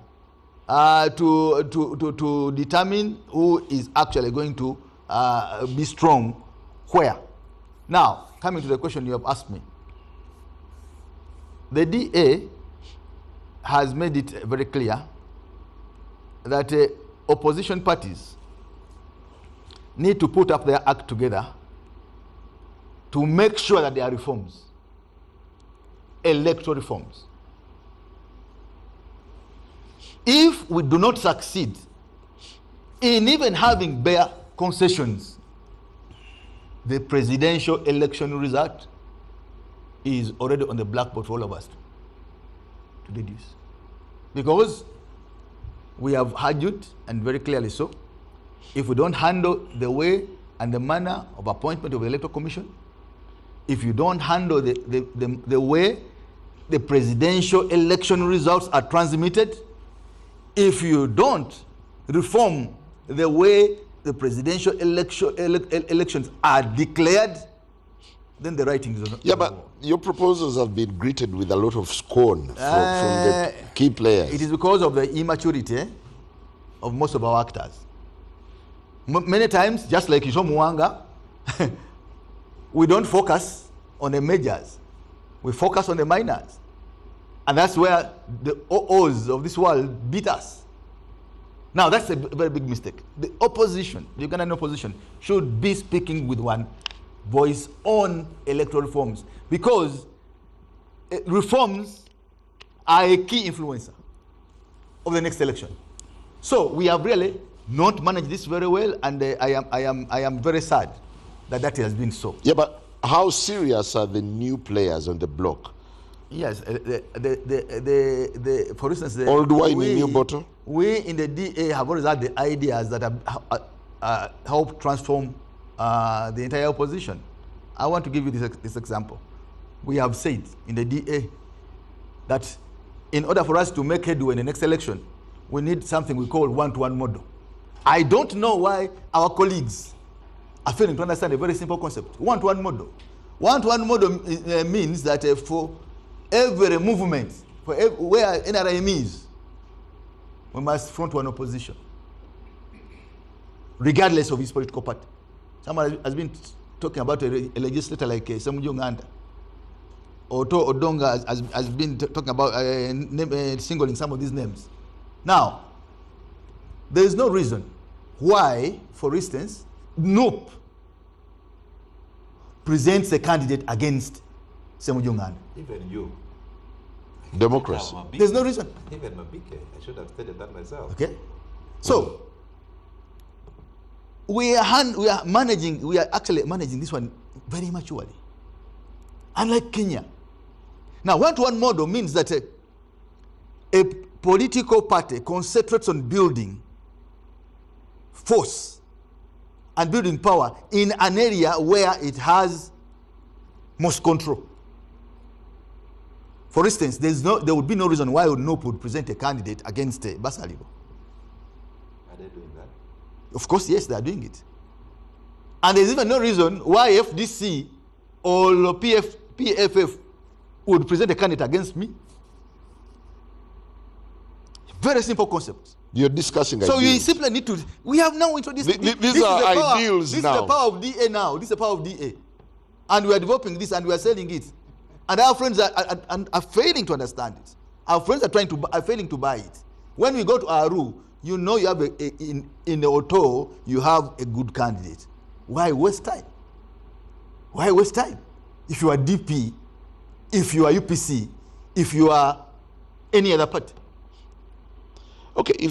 Speaker 5: to determine who is actually going to be strong where. Now, coming to the question you have asked me, the DA has made it very clear that opposition parties need to put up their act together to make sure that there are reforms, electoral reforms. If we do not succeed in even having bare concessions, the presidential election result is already on the blackboard for all of us to deduce. Because we have argued, and very clearly so, if we don't handle the way and the manner of appointment of the Electoral Commission, if you don't handle the way the presidential election results are transmitted, if you don't reform the way the presidential elections are declared, then the writing is on.
Speaker 2: Yeah, but your proposals have been greeted with a lot of scorn from the key players.
Speaker 5: It is because of the immaturity of most of our actors. Many times, just like Isho Muwanga, we don't focus on the majors. We focus on the minors. And that's where the OOs of this world beat us. Now, that's a very big mistake. The opposition, the Ugandan opposition, should be speaking with one voice on electoral reforms, because reforms are a key influencer of the next election. So we have really not managed this very well, and I am very sad that that has been so.
Speaker 2: Yeah, but how serious are the new players on the block?
Speaker 5: Yes, for instance,
Speaker 2: old wine in new bottle.
Speaker 5: We in the DA have always had the ideas that have helped transform the entire opposition. I want to give you this example. We have said in the DA that in order for us to make headway in the next election, we need something we call one-to-one model. I don't know why our colleagues are failing to understand a very simple concept. One-to-one model. One-to-one model means that for every movement, where NRM is, we must front one opposition, regardless of his political party. Someone has been talking about a legislator like Samujonganda. Oto Odonga has been talking about singling some of these names. Now, there is no reason why, for instance, NUP presents a candidate against Samujonganda.
Speaker 6: Even you.
Speaker 2: Democracy.
Speaker 5: There's no reason.
Speaker 6: Even Mabike, I should have stated that myself.
Speaker 5: Okay? So, we are actually managing this one very maturely. Unlike Kenya. Now, one-to-one model means that a political party concentrates on building force and building power in an area where it has most control. For instance, there would be no reason why NUP would present a candidate against Basalibo.
Speaker 6: Are they doing that?
Speaker 5: Of course, yes, they are doing it. And there's even no reason why FDC or PFF would present a candidate against me. Very simple concept.
Speaker 2: You're discussing
Speaker 5: so
Speaker 2: ideals.
Speaker 5: you simply need to, we have now introduced
Speaker 2: these are ideals
Speaker 5: now. This is the power of DA now. This is the power of DA. And we are developing this and we are selling it. And our friends are failing to understand it. Our friends are failing to buy it. When we go to Aru, you know you have in the Oto, you have a good candidate. Why waste time? Why waste time? If you are DP, if you are UPC, if you are any other party.
Speaker 2: Okay,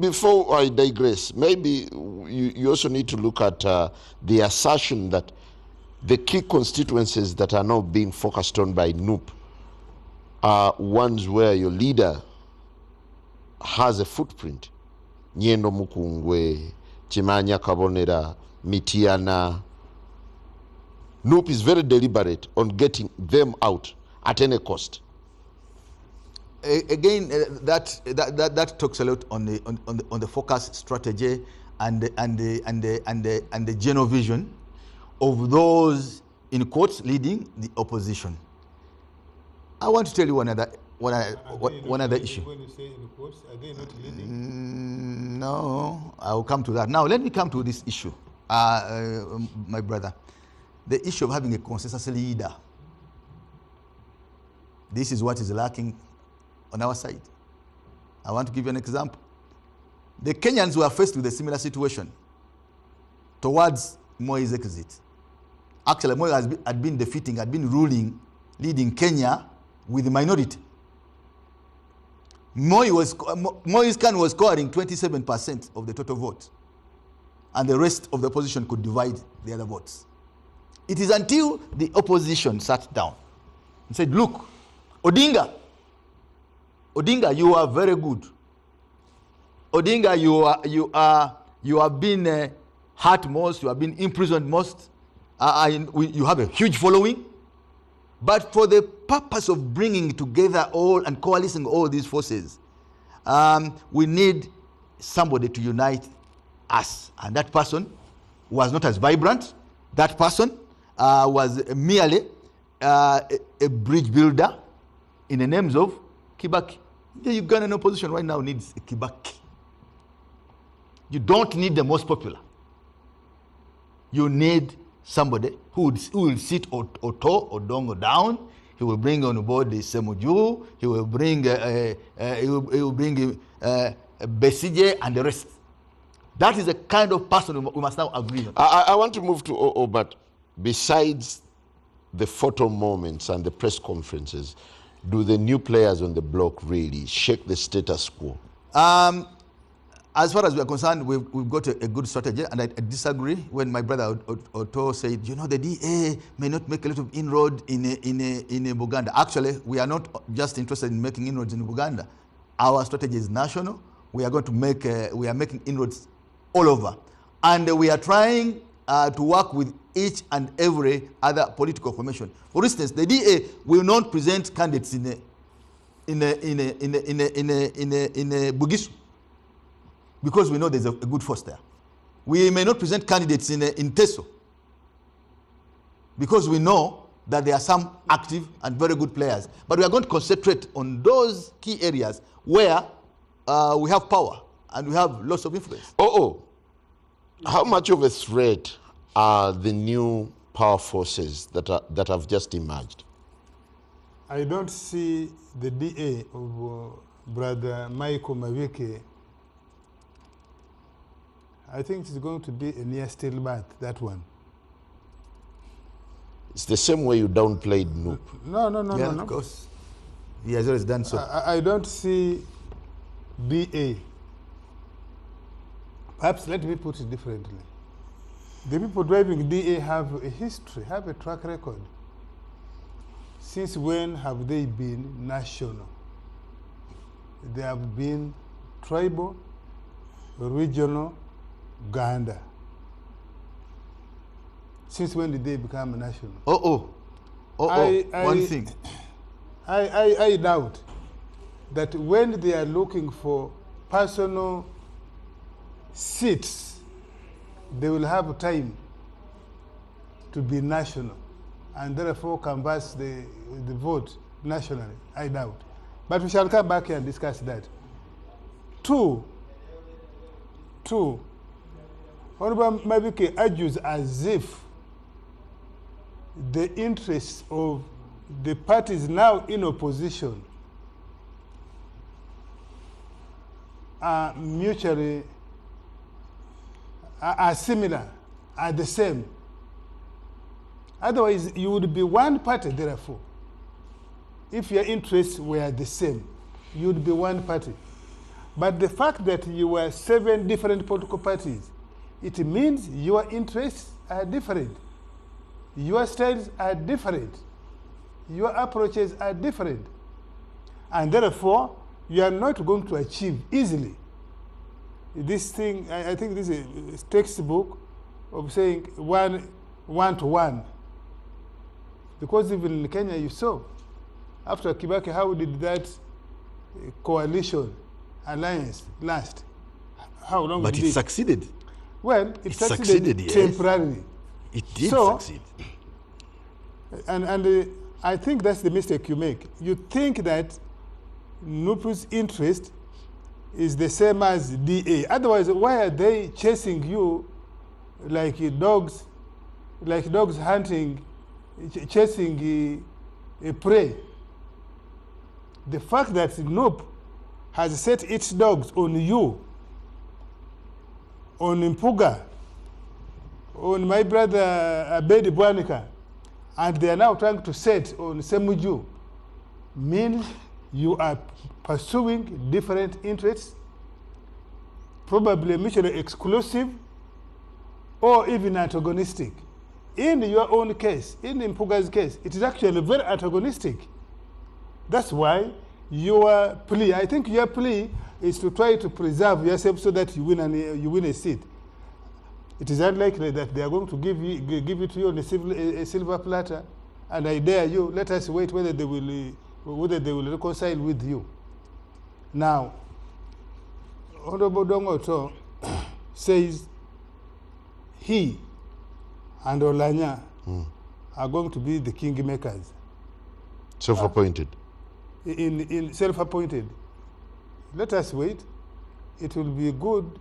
Speaker 2: before I digress, maybe you also need to look at the assertion that the key constituencies that are now being focused on by NUP are ones where your leader has a footprint. Nyendo Mukungwe, Chimanya Kabonera, Mitiana. NUP is very deliberate on getting them out at any cost.
Speaker 5: Again, that talks a lot on the focus strategy and the general vision of those in quotes leading the opposition. I want to tell you one other issue.
Speaker 3: When you say in quotes, are they not leading?
Speaker 5: No, I will come to that. Now let me come to this issue, my brother. The issue of having a consensus leader. This is what is lacking on our side. I want to give you an example. The Kenyans were faced with a similar situation towards Moi's exit. Actually, Moi had been ruling, leading Kenya with the minority. Moi's can was scoring 27% of the total vote, and the rest of the opposition could divide the other votes. It is until the opposition sat down and said, look, Odinga, you are very good. Odinga, you have been hurt most, you have been imprisoned most, you have a huge following. But for the purpose of bringing together all and coalescing all these forces, we need somebody to unite us. And that person was not as vibrant. That person was merely a bridge builder in the names of Kibaki. The Ugandan opposition right now needs a Kibaki. You don't need the most popular. You need somebody who will sit Oto or Dongo down. He will bring on board the Semuju. He will bring Besije and the rest. That is the kind of person we must now agree on.
Speaker 2: I want to move to OO, but besides the photo moments and the press conferences, do the new players on the block really shake the status quo?
Speaker 5: As far as we are concerned, we've got a good strategy, and I disagree when my brother Otto said, you know, the DA may not make a lot of inroad in Buganda. Actually, we are not just interested in making inroads in Buganda. Our strategy is national. We are going to make, we are making inroads all over. And we are trying to work with each and every other political formation. For instance, the DA will not present candidates in Bugisu, because we know there's a good force there. We may not present candidates in Teso, because we know that there are some active and very good players. But we are going to concentrate on those key areas where we have power and we have lots of influence.
Speaker 2: How much of a threat are the new power forces that have just emerged?
Speaker 3: I don't see the DA of Brother Michael Mavike. I think it's going to be a near stillbirth, that one.
Speaker 2: It's the same way you downplayed Noop.
Speaker 3: No.
Speaker 5: Of course. He has always done so.
Speaker 3: I don't see DA. Perhaps let me put it differently. The people driving DA have a history, have a track record. Since when have they been national? They have been tribal, regional, Uganda. Since when did they become national?
Speaker 5: One thing.
Speaker 3: I doubt that when they are looking for personal seats, they will have time to be national and therefore canvass the vote nationally. I doubt. But we shall come back here and discuss that. Two, Honorable Mavike argues as if the interests of the parties now in opposition are mutually, are similar, are the same. Otherwise, you would be one party, therefore. If your interests were the same, you would be one party. But the fact that you were 7 different political parties, it means your interests are different. Your styles are different. Your approaches are different. And therefore, you are not going to achieve easily this thing. I think this is a textbook of saying one to one. Because even in Kenya, you saw, after Kibaki, how did that coalition, alliance last? How long
Speaker 5: But
Speaker 3: did
Speaker 5: it succeeded.
Speaker 3: Well, it succeeded temporarily.
Speaker 5: It did succeed.
Speaker 3: And I think that's the mistake you make. You think that NUPU's interest is the same as DA. Otherwise, why are they chasing you like dogs hunting, chasing a prey? The fact that NUP has set its dogs on you, on Mpuga, on my brother Abedi Bwanika, and they are now trying to set on Semuju, means you are pursuing different interests, probably mutually exclusive or even antagonistic. In your own case, in Mpuga's case, it is actually very antagonistic. That's why your plea, I think your plea is to try to preserve yourself so that you win a seat. It is unlikely that they are going to give it to you on a silver platter. and I dare you, let us wait whether they will reconcile with you. Now, Honorable Dongoto says he and Olanya are going to be the kingmakers.
Speaker 2: Self-appointed.
Speaker 3: In self-appointed. Let us wait. It will be good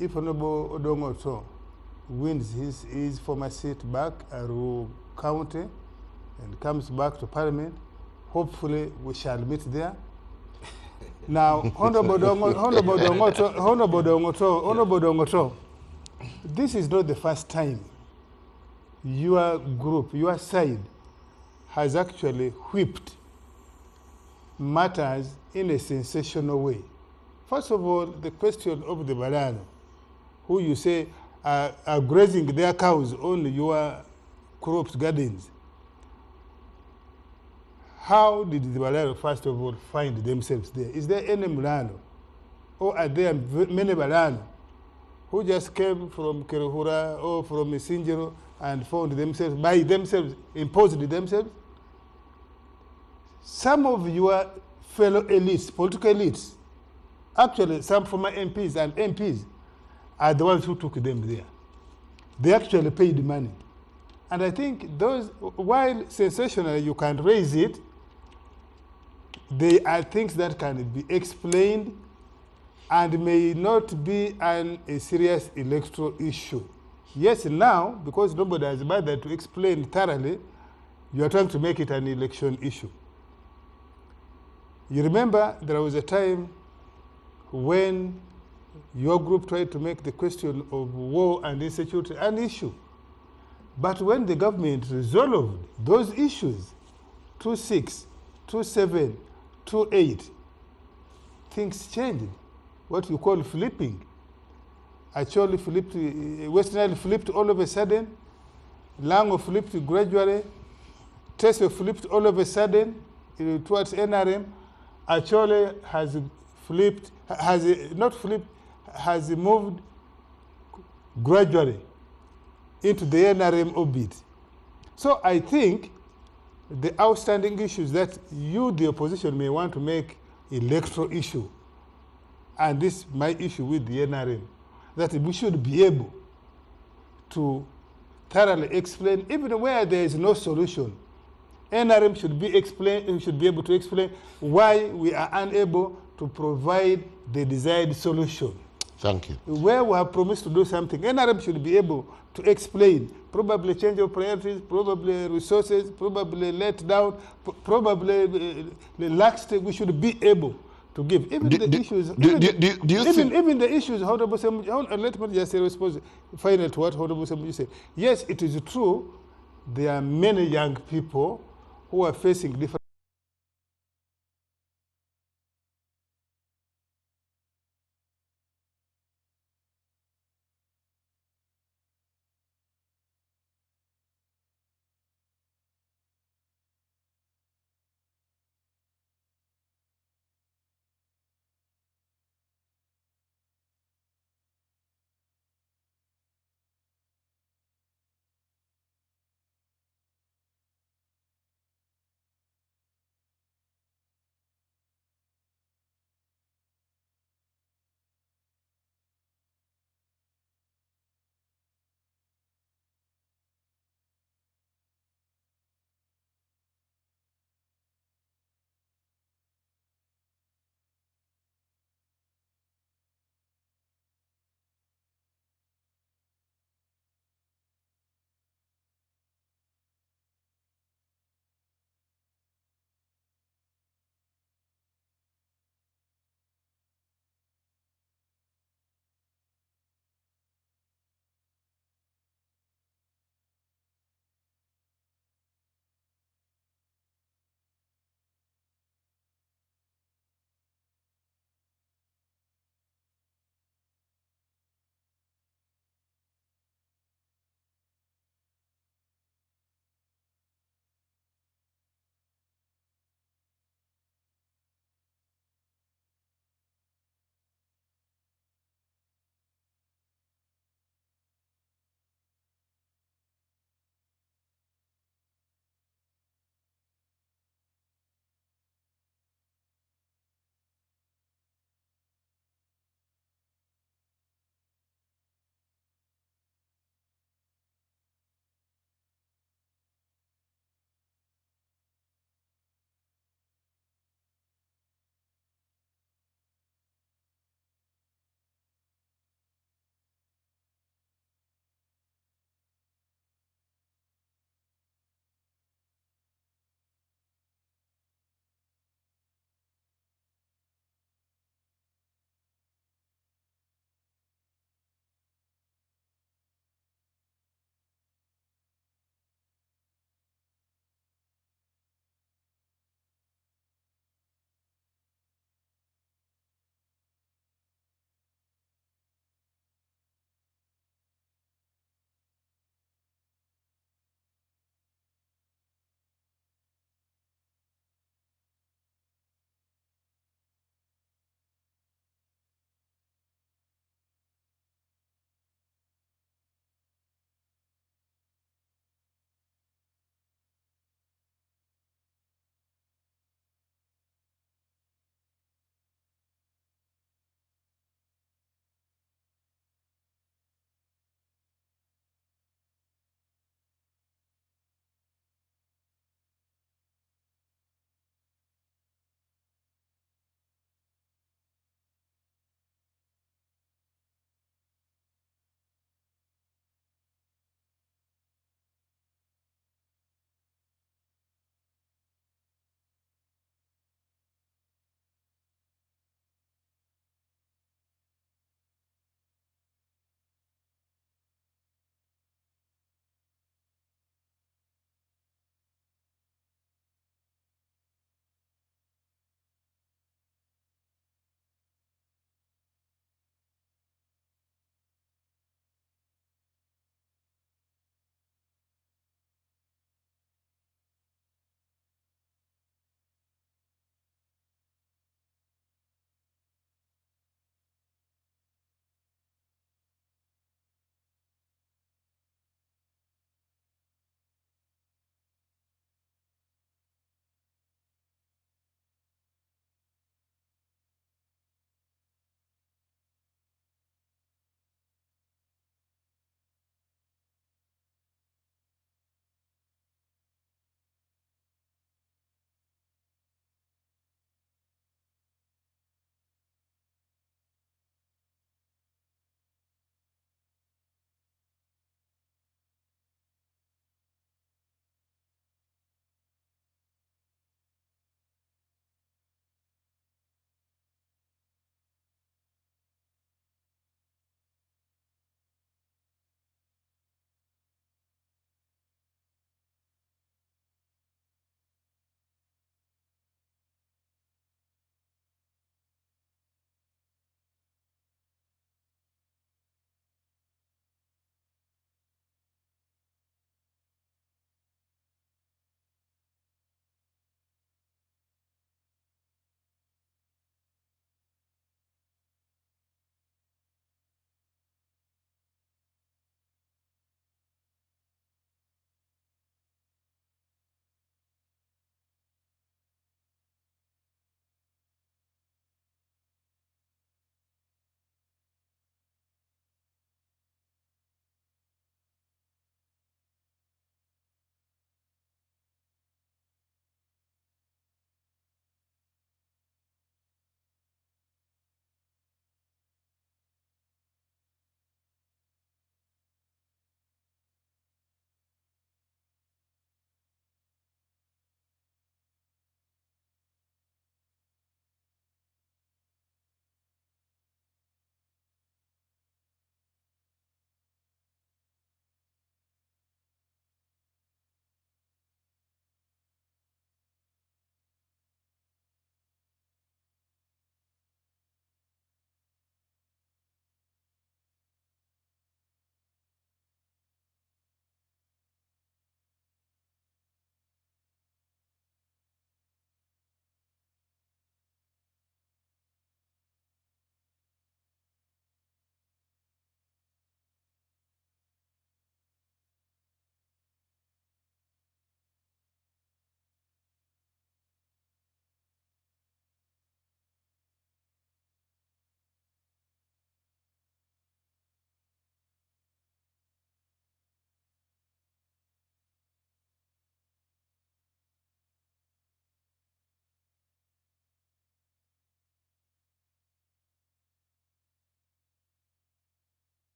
Speaker 3: if Honorable Odongoto wins his former seat back, Aru County, and comes back to Parliament. Hopefully, we shall meet there. Now, Honorable Dongoto, this is not the first time your group, your side, has actually whipped matters in a sensational way. First of all, the question of the Balano, who you say are grazing their cows on your crops, gardens. How did the Balano, first of all, find themselves there? Is there any Mulano? Or are there many Balano who just came from Keruhura or from Isinjiro and found themselves, by themselves, imposed themselves? Some of your fellow elites, political elites, actually some former MPs and MPs, are the ones who took them there. They actually paid money. And I think those, while sensational, you can raise it, they are things that can be explained and may not be a serious electoral issue. Yes, now, because nobody has bothered to explain thoroughly, you are trying to make it an election issue. You remember there was a time when your group tried to make the question of war and insecurity an issue. But when the government resolved those issues, 26, 27, 28, things changed. What you call flipping. Actually flipped, Western Nile flipped all of a sudden, Lango flipped gradually, Teso flipped all of a sudden towards NRM. Actually has flipped, has moved gradually into the NRM orbit. So I think the outstanding issues that you, the opposition, may want to make electoral issue, and this is my issue with the NRM, that we should be able to thoroughly explain, even where there is no solution. NRM should be able to explain why we are unable to provide the desired solution.
Speaker 2: Thank you.
Speaker 3: Where we have promised to do something, NRM should be able to explain, probably change of priorities, probably resources, probably let down, probably laxity. We should be able to give. Even the issues, even the issues, Honorable Assembly, let me just respond finally to what Honorable Assembly said. Yes, it is true, there are many young people who are facing different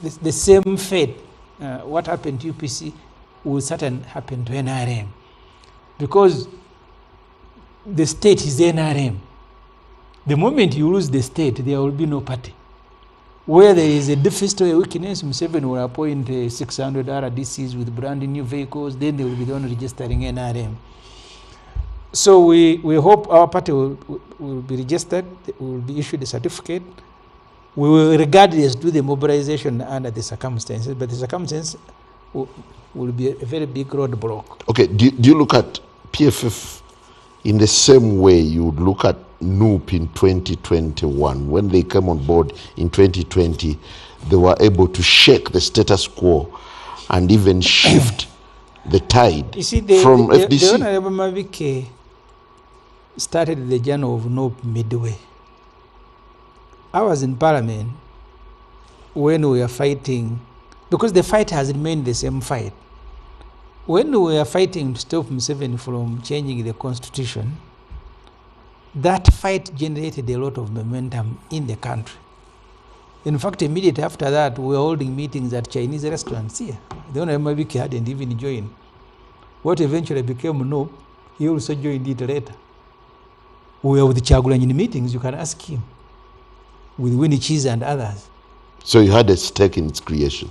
Speaker 4: the same fate, what happened to UPC will certainly happen to NRM. Because the state is NRM. The moment you lose the state, there will be no party. Where there is a deficit or a weakness, Museveni will appoint 600 RDCs with brand new vehicles, then they will be the one registering NRM. So we hope our party will be registered, will be issued a certificate. We will regardless do the mobilization under the circumstances, but the circumstances will be a very big roadblock.
Speaker 2: Okay, do you look at PFF in the same way you would look at NUP in 2021? When they came on board in 2020, they were able to shake the status quo and even shift the tide from FDC.
Speaker 4: The Honorable Mavike started the journey of NUP midway. I was in Parliament when we were fighting, because the fight has remained the same fight. When we were fighting to stop Museveni from changing the constitution, that fight generated a lot of momentum in the country. In fact, immediately after that, we were holding meetings at Chinese restaurants here. The Honorable Mavike hadn't even joined. What eventually became NUP, he also joined it later. We were with Kyagulanyi in meetings, you can ask him, with Winnie Cheese and others.
Speaker 2: So you had a stake in its creation?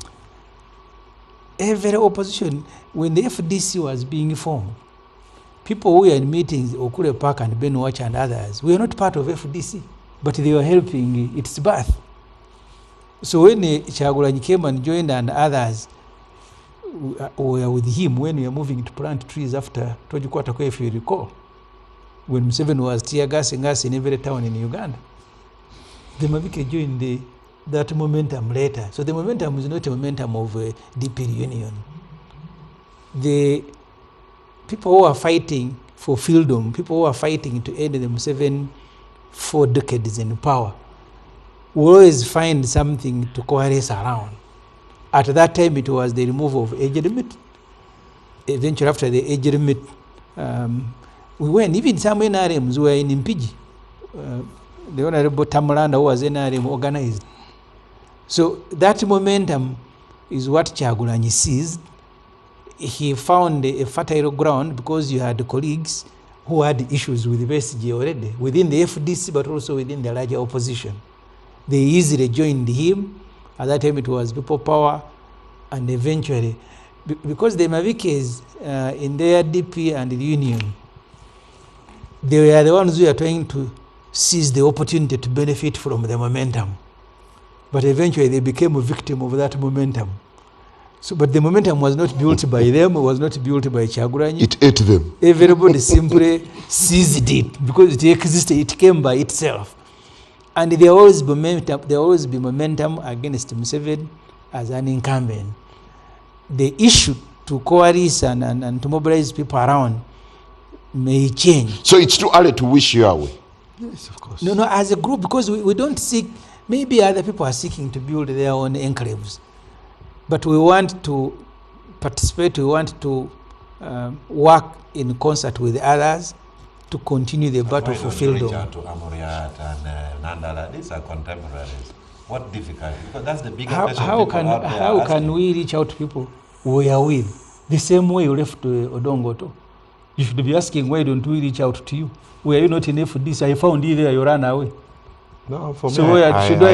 Speaker 4: Every opposition, when the FDC was being formed, people who were in meetings, Okule Park and Ben Watch and others, were not part of FDC, but they were helping its birth. So when Kyagulanyi came and joined and others were with him when we were moving to plant trees after Tojukwatako, if you recall, when Museveni was tear gassing us in every town in Uganda. The Mavike joined that momentum later. So the momentum is not a momentum of a deep reunion. The people who are fighting for freedom, people who are fighting to end the Museveni 4 decades in power, will always find something to coalesce around. At that time, it was the removal of age limit. Eventually, after the age limit, we went, even some NRMs were in Mpigi. The Honorable Tamulanda, who was NRM, organized. So that momentum is what Kyagulanyi seized. He found a fertile ground because you had colleagues who had issues with BSG already, within the FDC, but also within the larger opposition. They easily joined him. At that time, it was People Power, and eventually, because the Mavikes in their DP and the Union, they were the ones who are trying to seize the opportunity to benefit from the momentum. But eventually they became a victim of that momentum. So, but the momentum was not built by them, it was not built by Kyagulanyi.
Speaker 2: It ate them.
Speaker 4: Everybody simply seized it because it existed, it came by itself. And there will always be momentum against Museveni as an incumbent. The issue to coalesce and to mobilize people around may change.
Speaker 2: So it's too early to wish you away?
Speaker 4: Yes, of course. No, as a group, because we don't seek, maybe other people are seeking to build their own enclaves. But we want to participate, we want to work in concert with others to continue the battle for freedom.
Speaker 6: Reach out to Amuriat and Nandala, these are contemporaries. What difficulty? Because that's the biggest question.
Speaker 4: How can we reach out to people we are with? The same way you left Odongoto. You should be asking, why don't we reach out to you? Were you not in FDC? I found you there, you ran away.
Speaker 6: No, for
Speaker 4: so
Speaker 6: me,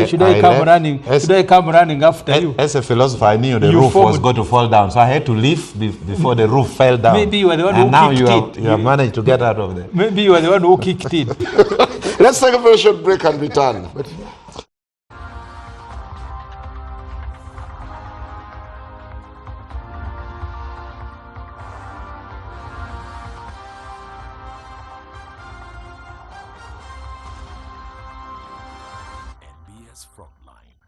Speaker 4: should I come running? Should I come running after you?
Speaker 6: As a philosopher, I knew the roof was going to fall down, so I had to leave before the roof fell down.
Speaker 4: Maybe you were the one
Speaker 6: and
Speaker 4: who
Speaker 6: now
Speaker 4: kicked it.
Speaker 6: You have managed to get out of there.
Speaker 4: Maybe you were the one who kicked it.
Speaker 2: Let's take a very short break and return.
Speaker 8: Frontline.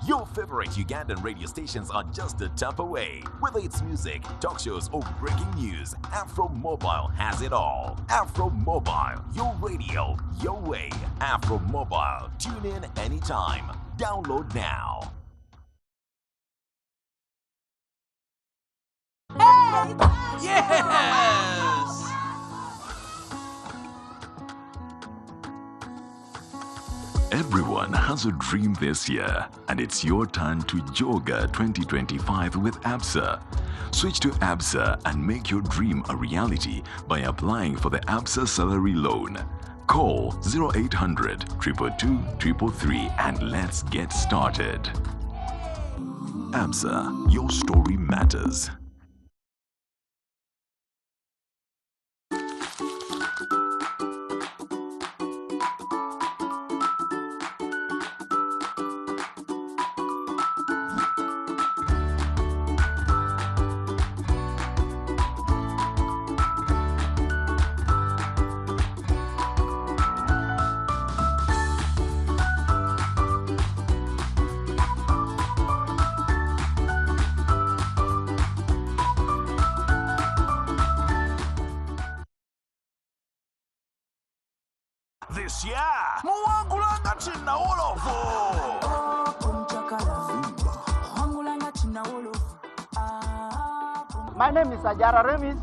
Speaker 8: Your favorite Ugandan radio stations are just a tap away. Whether it's music, talk shows, or breaking news, Afro Mobile has it all. Afro Mobile, your radio, your way. Afro Mobile, tune in anytime. Download now.
Speaker 15: Hey!
Speaker 11: Yes!
Speaker 8: Everyone has a dream this year, and it's your turn to Joga 2025 with ABSA. Switch to ABSA and make your dream a reality by applying for the ABSA salary loan. Call 0800 222 333 and let's get started. ABSA, your story matters.
Speaker 15: This year, muwangulanga china olovo.
Speaker 16: My name is Ajara Remis.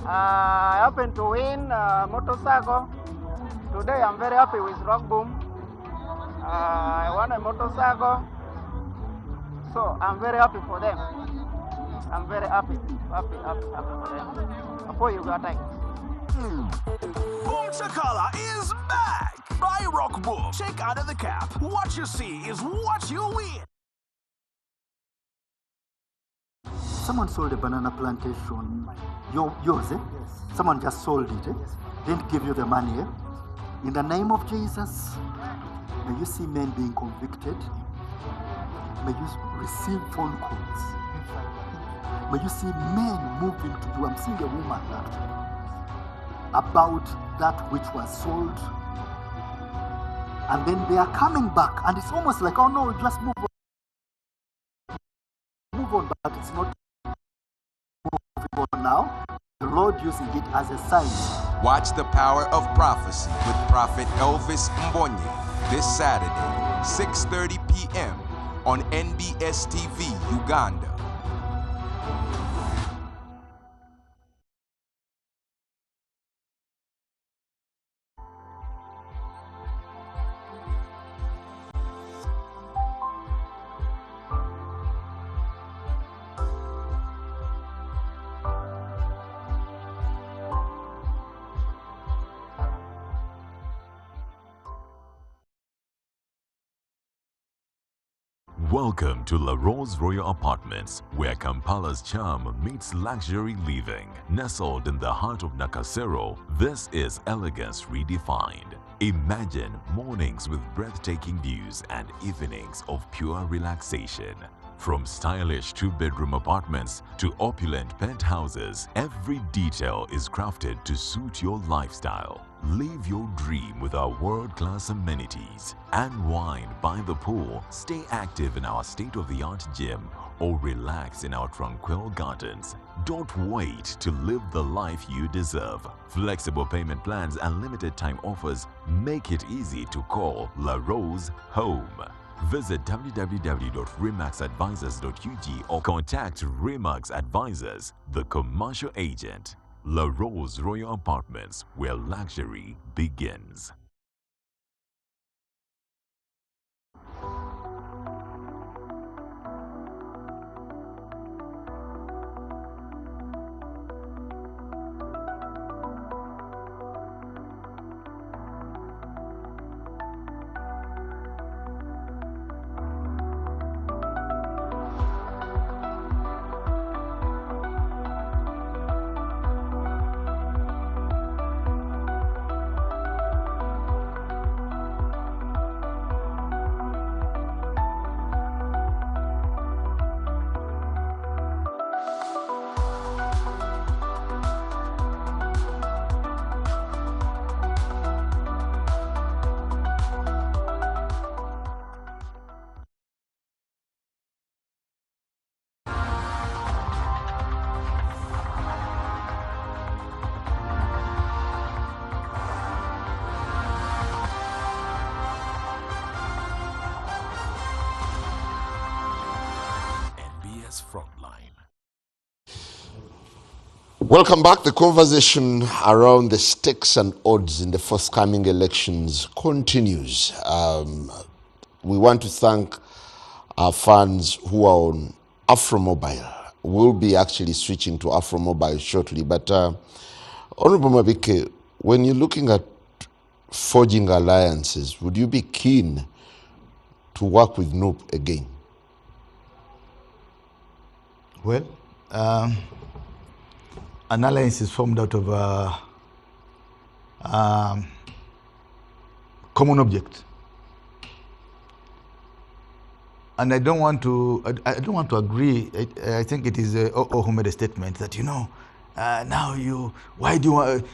Speaker 16: I happen to win motorcycle. Today I'm very happy with Rock Boom. I won a motorcycle, so I'm very happy for them. I'm very happy for them. For you, guys.
Speaker 15: Boom Chakala is back! Buy Rock Boom, check under the cap. What you see is what you win.
Speaker 17: Someone sold a banana plantation. Yours, eh? Yes. Someone just sold it, eh? Yes. Didn't give you the money, eh? In the name of Jesus, may you see men being convicted. May you receive phone calls. May you see men moving to you. I'm seeing a woman about that which was sold. And then they are coming back, and it's almost like, oh no, just move on. Move on, but it's not moving on now. The Lord using it as a sign.
Speaker 18: Watch the power of prophecy with Prophet Elvis Mbonye this Saturday, 6:30 p.m. on NBS TV, Uganda.
Speaker 1: Welcome to La Rose Royal Apartments, where Kampala's charm meets luxury living. Nestled in the heart of Nakasero, this is elegance redefined. Imagine mornings with breathtaking views and evenings of pure relaxation. From stylish two-bedroom apartments to opulent penthouses, every detail is crafted to suit your lifestyle. Live your dream with our world-class amenities. Unwind by the pool, stay active in our state-of-the-art gym, or relax in our tranquil gardens. Don't wait to live the life you deserve. Flexible payment plans and limited time offers make it easy to call La Rose home. Visit www.remaxadvisors.ug or contact Remax Advisors, the commercial agent. La Rose Royal Apartments, where luxury begins.
Speaker 8: Frontline.
Speaker 2: Welcome back. The conversation around the stakes and odds in the forthcoming elections continues. We want to thank our fans who are on Afromobile. We'll be actually switching to Afromobile shortly. But Honorable Mabike, when you're looking at forging alliances, would you be keen to work with NUP again?
Speaker 5: Well, an alliance is formed out of common object, and I don't want to agree. I think it is who made a statement that now why do you want,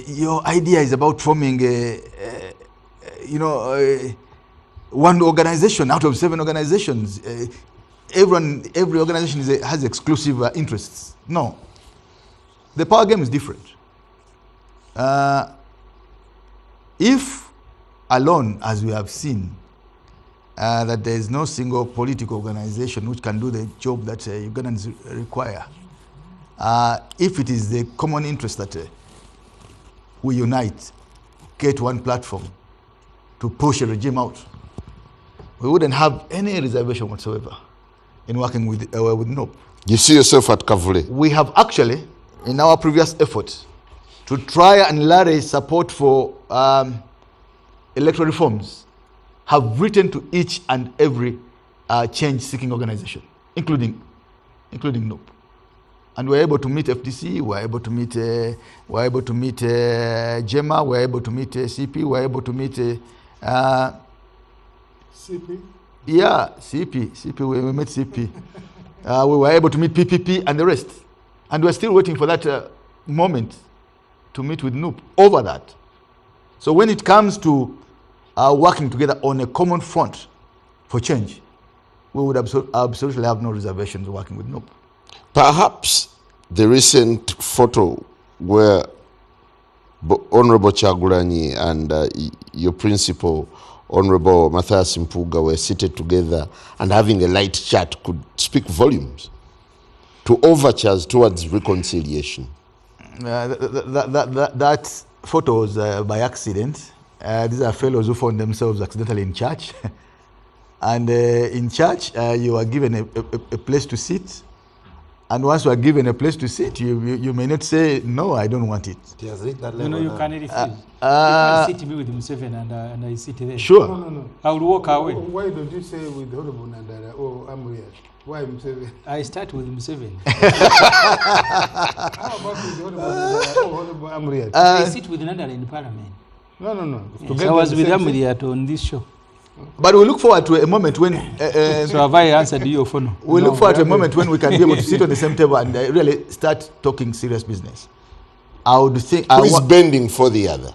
Speaker 5: your idea is about forming one organization out of 7 organizations. Every organization has exclusive interests. No. The power game is different. If alone, as we have seen, that there is no single political organization which can do the job that Ugandans require, if it is the common interest that we unite, get one platform to push a regime out, we wouldn't have any reservation whatsoever in working with NUP.
Speaker 2: You see yourself at Kavule?
Speaker 5: We have actually, in our previous effort to try and rally support for electoral reforms, have written to each and every change-seeking organization, including NUP. And we're able to meet FDC, we're able to meet GEMA, we're able to meet CP, we're able to meet
Speaker 3: CP?
Speaker 5: Yeah, CP, we met CP. We were able to meet PPP and the rest. And we're still waiting for that moment to meet with NUP over that. So when it comes to working together on a common front for change, we would absolutely have no reservations working with NUP.
Speaker 2: Perhaps the recent photo where Honorable Kyagulanyi and your principal, Honorable Mathias Mpuga, were seated together and having a light chat could speak volumes to overtures towards reconciliation.
Speaker 5: That photo was by accident. These are fellows who found themselves accidentally in church. And in church, you are given a place to sit. And once you are given a place to sit, you may not say, no, I don't want it.
Speaker 6: He has reached that level.
Speaker 4: No, you can't refuse. You
Speaker 5: can't
Speaker 4: sit me with Museveni and I sit there.
Speaker 5: Sure.
Speaker 3: No.
Speaker 4: I will walk away.
Speaker 3: Why don't you say with Honorable Nandara or Amuriat? Why Museveni?
Speaker 4: I start with Museveni.
Speaker 3: How about with Honorable Amuriat?
Speaker 4: I sit with Nandara in Parliament.
Speaker 3: No.
Speaker 4: Yes, I was with Amuriat on this show.
Speaker 5: But we look forward to a moment when...
Speaker 4: so have I answered your phone?
Speaker 5: We look forward to a moment when we can be able to sit on the same table and really start talking serious business. I would think...
Speaker 2: Who is bending for the other?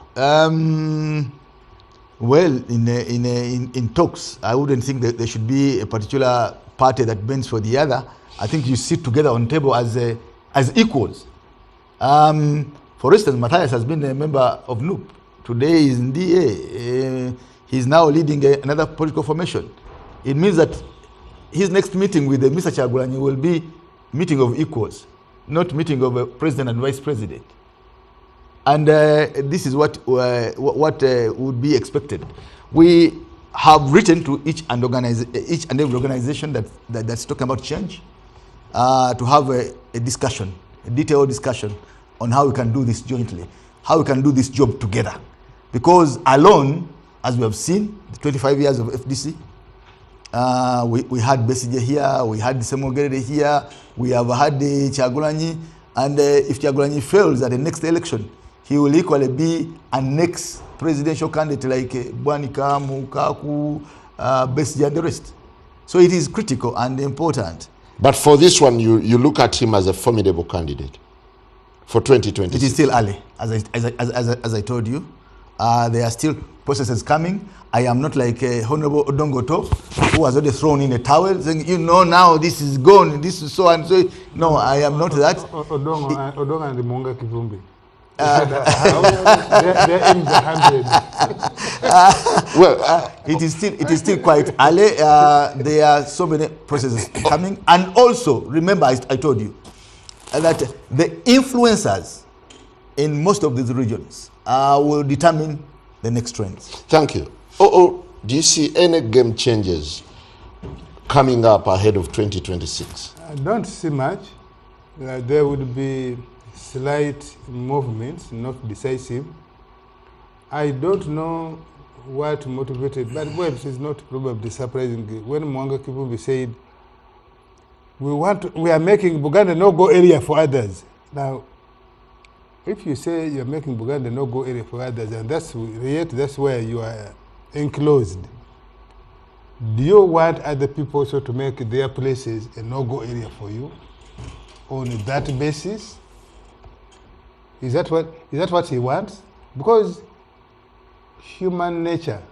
Speaker 5: Well, in talks, I wouldn't think that there should be a particular party that bends for the other. I think you sit together on table as equals. For instance, Mathias has been a member of NUP. Today he's in DA. He's now leading another political formation. It means that his next meeting with Mr. Kyagulanyi will be meeting of equals, not meeting of a president and vice president. And this is what would be expected. We have written to each and every organization that's talking about change to have a discussion, a detailed discussion on how we can do this jointly, how we can do this job together. Because alone, as we have seen, the 25 years of FDC, we had Besige here, we had Semogere here, we have had the Kyagulanyi, and if Kyagulanyi fails at the next election, he will equally be a next presidential candidate like Bwanika, Mukaku, Besige and the rest. So it is critical and important.
Speaker 2: But for this one, you look at him as a formidable candidate for 2020.
Speaker 5: It is still early, as I told you. There are still processes coming. I am not like Honorable Odongoto, who has already thrown in a towel, saying, now this is gone, this is so and so. No, I am not that.
Speaker 3: Odongo and the Monga Kivumbi. They're in the 100.
Speaker 5: Well, it is still quite early. There are so many processes coming. And also, remember, I told you, that the influencers in most of these regions will determine the next trends.
Speaker 2: Thank you. Do you see any game changes coming up ahead of 2026?
Speaker 3: I don't see much. There would be slight movements, not decisive. I don't know what motivated, but well, it's not probably surprising. When Mwanga Kivumbi said, we are making Buganda no-go area for others. Now, if you say you're making Buganda no-go area for others, and that's where you are enclosed, do you want other people also to make their places a no-go area for you on that basis? Is that what he wants? Because human nature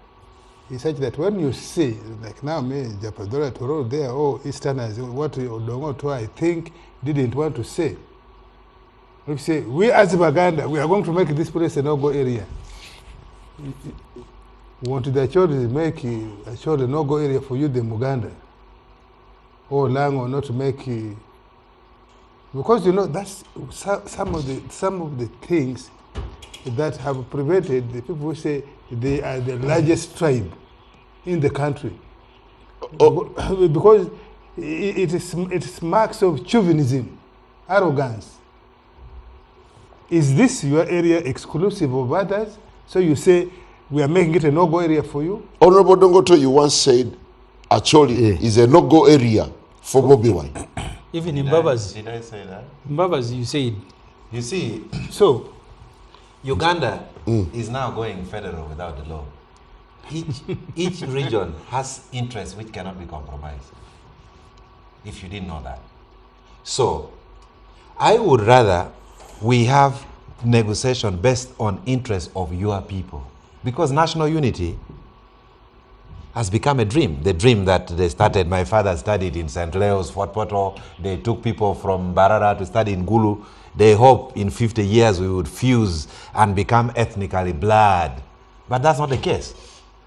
Speaker 3: is such that when you see, like now, me, Japadora Toro there, Easterners, what Odongo I think didn't want to say. If you say, we as Baganda, we are going to make this place a no-go area. Want the children to make a no-go area for you, the Muganda, or Lango not to make because that's some of the things that have prevented the people who say they are the largest tribe in the country. Because it's marks of chauvinism, arrogance. Is this your area exclusive of others? So you say, we are making it a no-go area for you?
Speaker 2: Honorable Dongoto, you once said, Acholi is a no-go area for Bobi Wine.
Speaker 4: Even in Mbabas.
Speaker 6: Did I say that?
Speaker 4: Mbabas, you said.
Speaker 6: You see,
Speaker 3: so
Speaker 6: Uganda is now going federal without the law. Each region has interests which cannot be compromised. If you didn't know that. So, I would rather we have negotiation based on interests of your people. Because national unity has become a dream. The dream that they started, my father studied in St. Leo's, Fort Portal. They took people from Barara to study in Gulu. They hope in 50 years we would fuse and become ethnically blood. But that's not the case.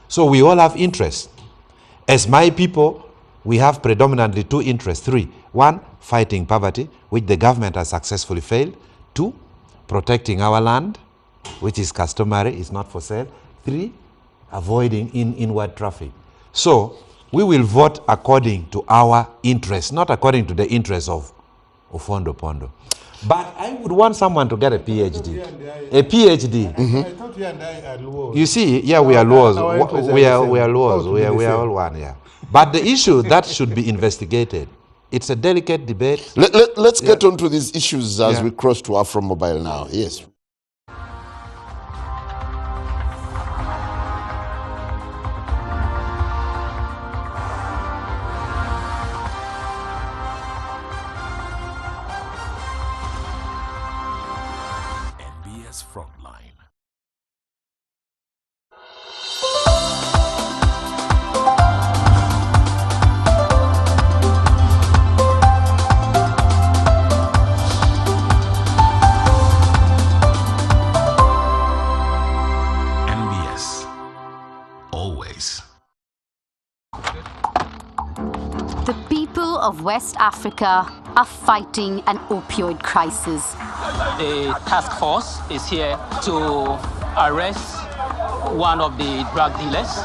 Speaker 6: So we all have interests. As my people, we have predominantly two interests, three. One, fighting poverty, which the government has successfully failed. Two, protecting our land, which is customary, is not for sale. Three, avoiding inward traffic. So we will vote according to our interests, not according to the interests of Fondo Pondo. But I would want someone to get a PhD. A PhD.
Speaker 3: I thought you and I are Luos.
Speaker 6: You see, yeah, we are Luos. We are Luos. We are all one, yeah. But the issue that should be investigated, it's a delicate debate.
Speaker 2: Let's get on to these issues as we cross to Afro Mobile now. Yes.
Speaker 8: NBS Frontline. NBS. Always.
Speaker 19: The people of West Africa are fighting an opioid crisis.
Speaker 20: The task force is here to arrest one of the drug dealers.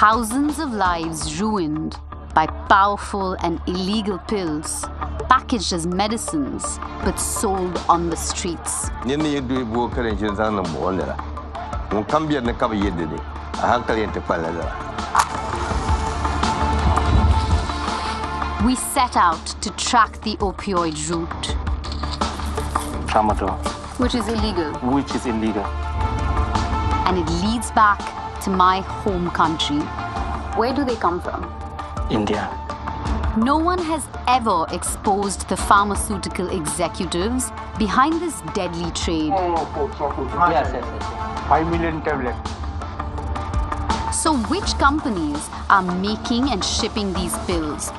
Speaker 19: Thousands of lives ruined by powerful and illegal pills, packaged as medicines, but sold on the streets. We set out to track the opioid route,
Speaker 20: Tramadol.
Speaker 19: which is illegal, and it leads back to my home country. Where do they come from?
Speaker 20: India.
Speaker 19: No one has ever exposed the pharmaceutical executives behind this deadly trade.
Speaker 20: Yes. 5 million tablets.
Speaker 19: So which companies are making and shipping these pills?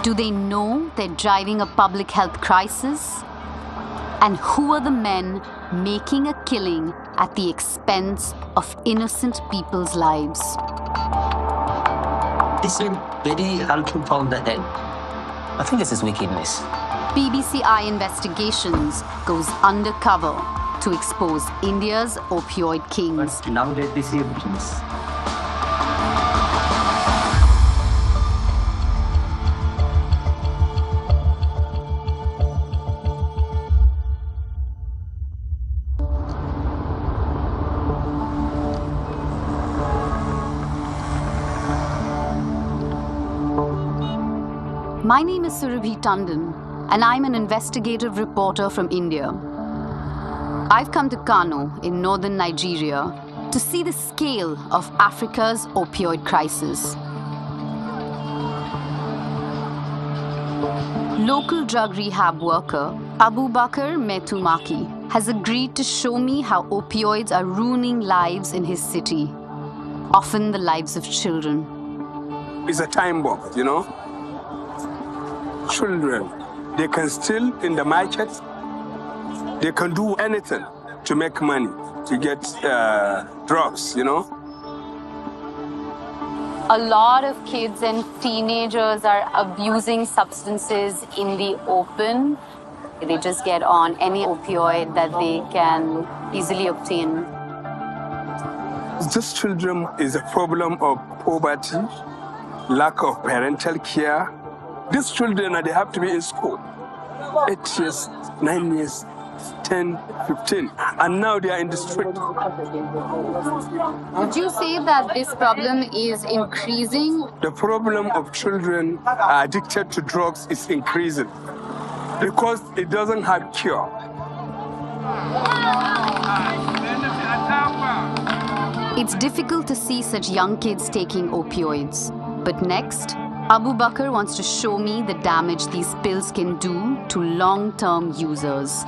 Speaker 19: Do they know they're driving a public health crisis? And who are the men making a killing at the expense of innocent people's lives?
Speaker 20: This is very helpful for the head. I think this is wickedness.
Speaker 19: BBC Investigations goes undercover to expose India's opioid kings.
Speaker 20: But now let me see evidence.
Speaker 19: My name is Surabhi Tandon, and I'm an investigative reporter from India. I've come to Kano in northern Nigeria to see the scale of Africa's opioid crisis. Local drug rehab worker Abu Bakr Metumaki has agreed to show me how opioids are ruining lives in his city, often the lives of children.
Speaker 21: It's a time bomb, you know? Children, they can steal in the market. They can do anything to make money, to get drugs, you know?
Speaker 19: A lot of kids and teenagers are abusing substances in the open. They just get on any opioid that they can easily obtain.
Speaker 21: These children is a problem of poverty, lack of parental care. These children, they have to be in school. 8 years, 9 years, 10, 15, and now they are in the street.
Speaker 19: Would you say that this problem is increasing?
Speaker 21: The problem of children addicted to drugs is increasing because it doesn't have cure.
Speaker 19: It's difficult to see such young kids taking opioids. But next, Abu Bakr wants to show me the damage these pills can do to long-term users.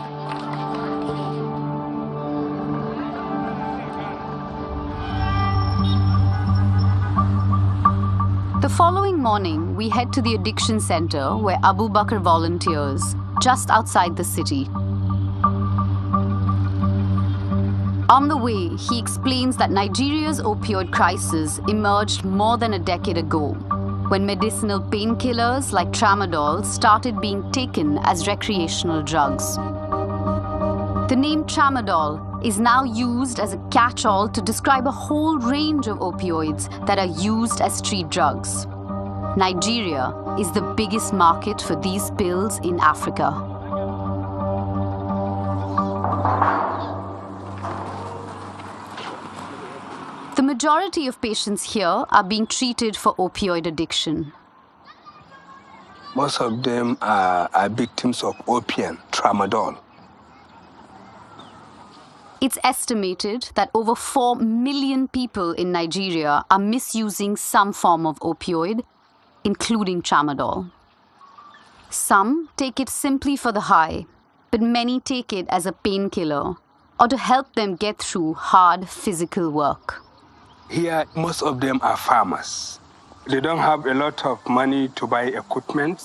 Speaker 19: The following morning, we head to the addiction center where Abu Bakr volunteers, just outside the city. On the way, he explains that Nigeria's opioid crisis emerged more than a decade ago, when medicinal painkillers like tramadol started being taken as recreational drugs. The name tramadol is now used as a catch-all to describe a whole range of opioids that are used as street drugs. Nigeria is the biggest market for these pills in Africa. The majority of patients here are being treated for opioid addiction.
Speaker 21: Most of them are victims of opium, tramadol.
Speaker 19: It's estimated that over 4 million people in Nigeria are misusing some form of opioid, including tramadol. Some take it simply for the high, but many take it as a painkiller or to help them get through hard physical work.
Speaker 21: Here, most of them are farmers. They don't have a lot of money to buy equipment.